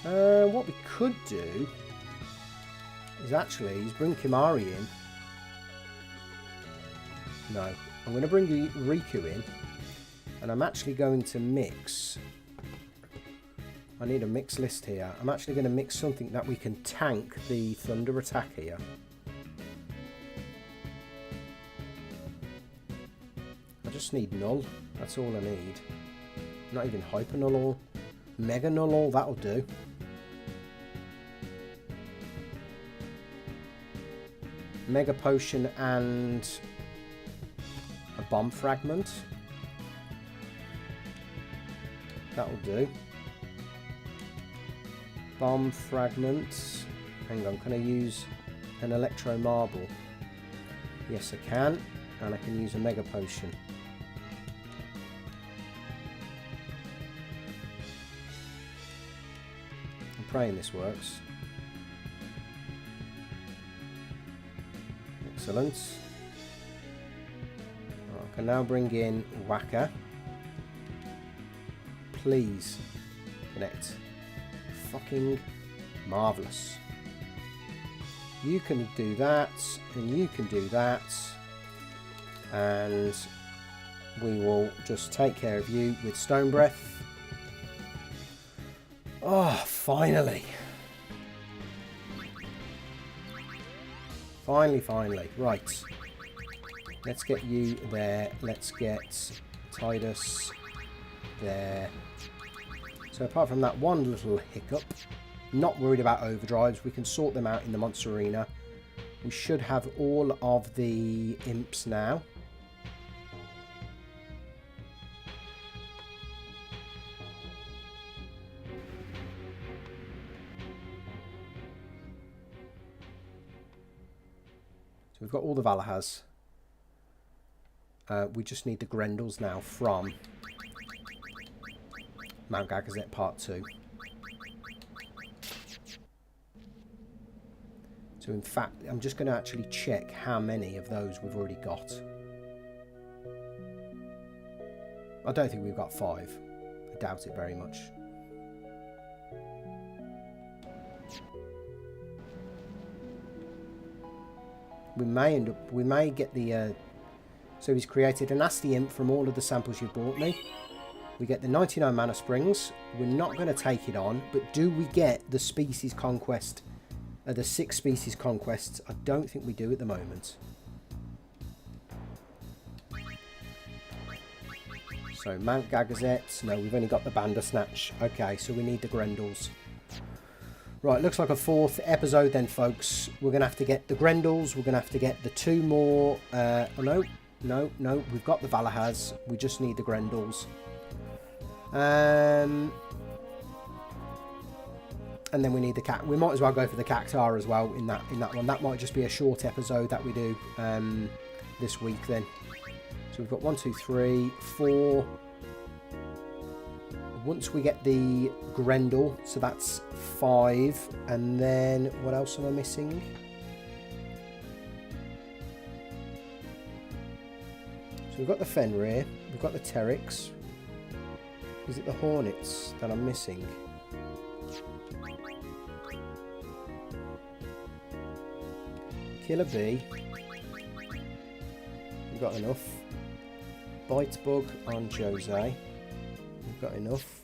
What we could do is bring Kimari in. No, I'm going to bring Riku in, and I'm actually going to mix. I need a mix list here. I'm actually going to mix something that we can tank the thunder attack here. I just need null. That's all I need. Not even hyper null or mega null all. That'll do. Mega potion and a bomb fragment. That'll do. Bomb fragments. Hang on, can I use an electro marble? Yes, I can. And I can use a mega potion. I'm praying this works. Excellent. I can now bring in Waka. Please connect. Fucking marvellous. You can do that, and you can do that, and we will just take care of you with Stone Breath. Oh, finally. Finally. Right. Let's get you there. Let's get Tidus there. So apart from that one little hiccup, not worried about overdrives. We can sort them out in the monster arena. We should have all of the imps now. So we've got all the Valahas. We just need the Grendels now from Mount Gagazet Part 2. So in fact, I'm just going to actually check how many of those we've already got. I don't think we've got 5. I doubt it very much. We may get the... so he's created a nasty imp from all of the samples you've bought me. We get the 99 mana springs. We're not going to take it on, but do we get the species conquest? The 6 species conquests? I don't think we do at the moment. So Mount Gagazet. No, we've only got the Bandersnatch. Okay, so we need the Grendels. Right, looks like a 4th episode then, folks. We're going to have to get the Grendels. We're going to have to get the 2 more... oh, no. We've got the Valahas. We just need the Grendels. And then we need the cat. We might as well go for the Cactuar as well in that one. That might just be a short episode that we do this week then. So we've got 1, 2, 3, 4... Once we get the Grendel, so that's 5, and then what else am I missing? So we've got the Fenrir, we've got the Teryx. Is it the Hornets that I'm missing? Killer Bee. We've got enough. Bitebug on Jose. We've got enough.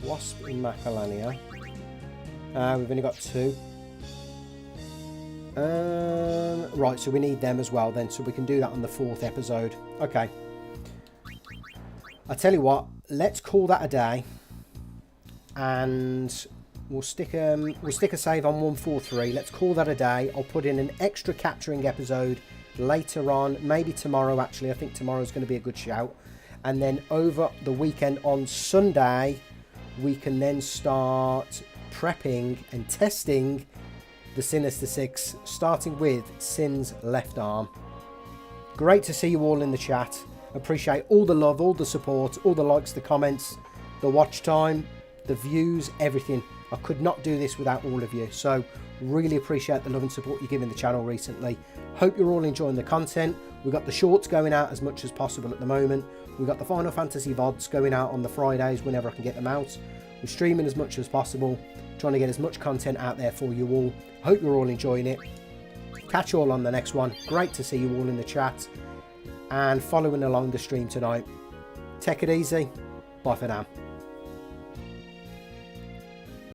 Wasp in Macalania. We've only got 2. Right, so we need them as well then, so we can do that on the 4th episode. Okay. I tell you what, let's call that a day, and we'll stick a save on 143. Let's call that a day. I'll put in an extra capturing episode later on, maybe tomorrow. Actually, I think tomorrow's going to be a good shout. And then over the weekend on Sunday, we can then start prepping and testing the Sinister 6, starting with Sin's left arm. Great to see you all in the chat. Appreciate all the love, all the support, all the likes, the comments, the watch time, the views, everything. I could not do this without all of you. So really appreciate the love and support you're giving the channel recently. Hope you're all enjoying the content. We've got the shorts going out as much as possible at the moment. We've got the Final Fantasy VODs going out on the Fridays whenever I can get them out. We're streaming as much as possible, trying to get as much content out there for you all. Hope you're all enjoying it. Catch you all on the next one. Great to see you all in the chat and following along the stream tonight. Take it easy. Bye for now.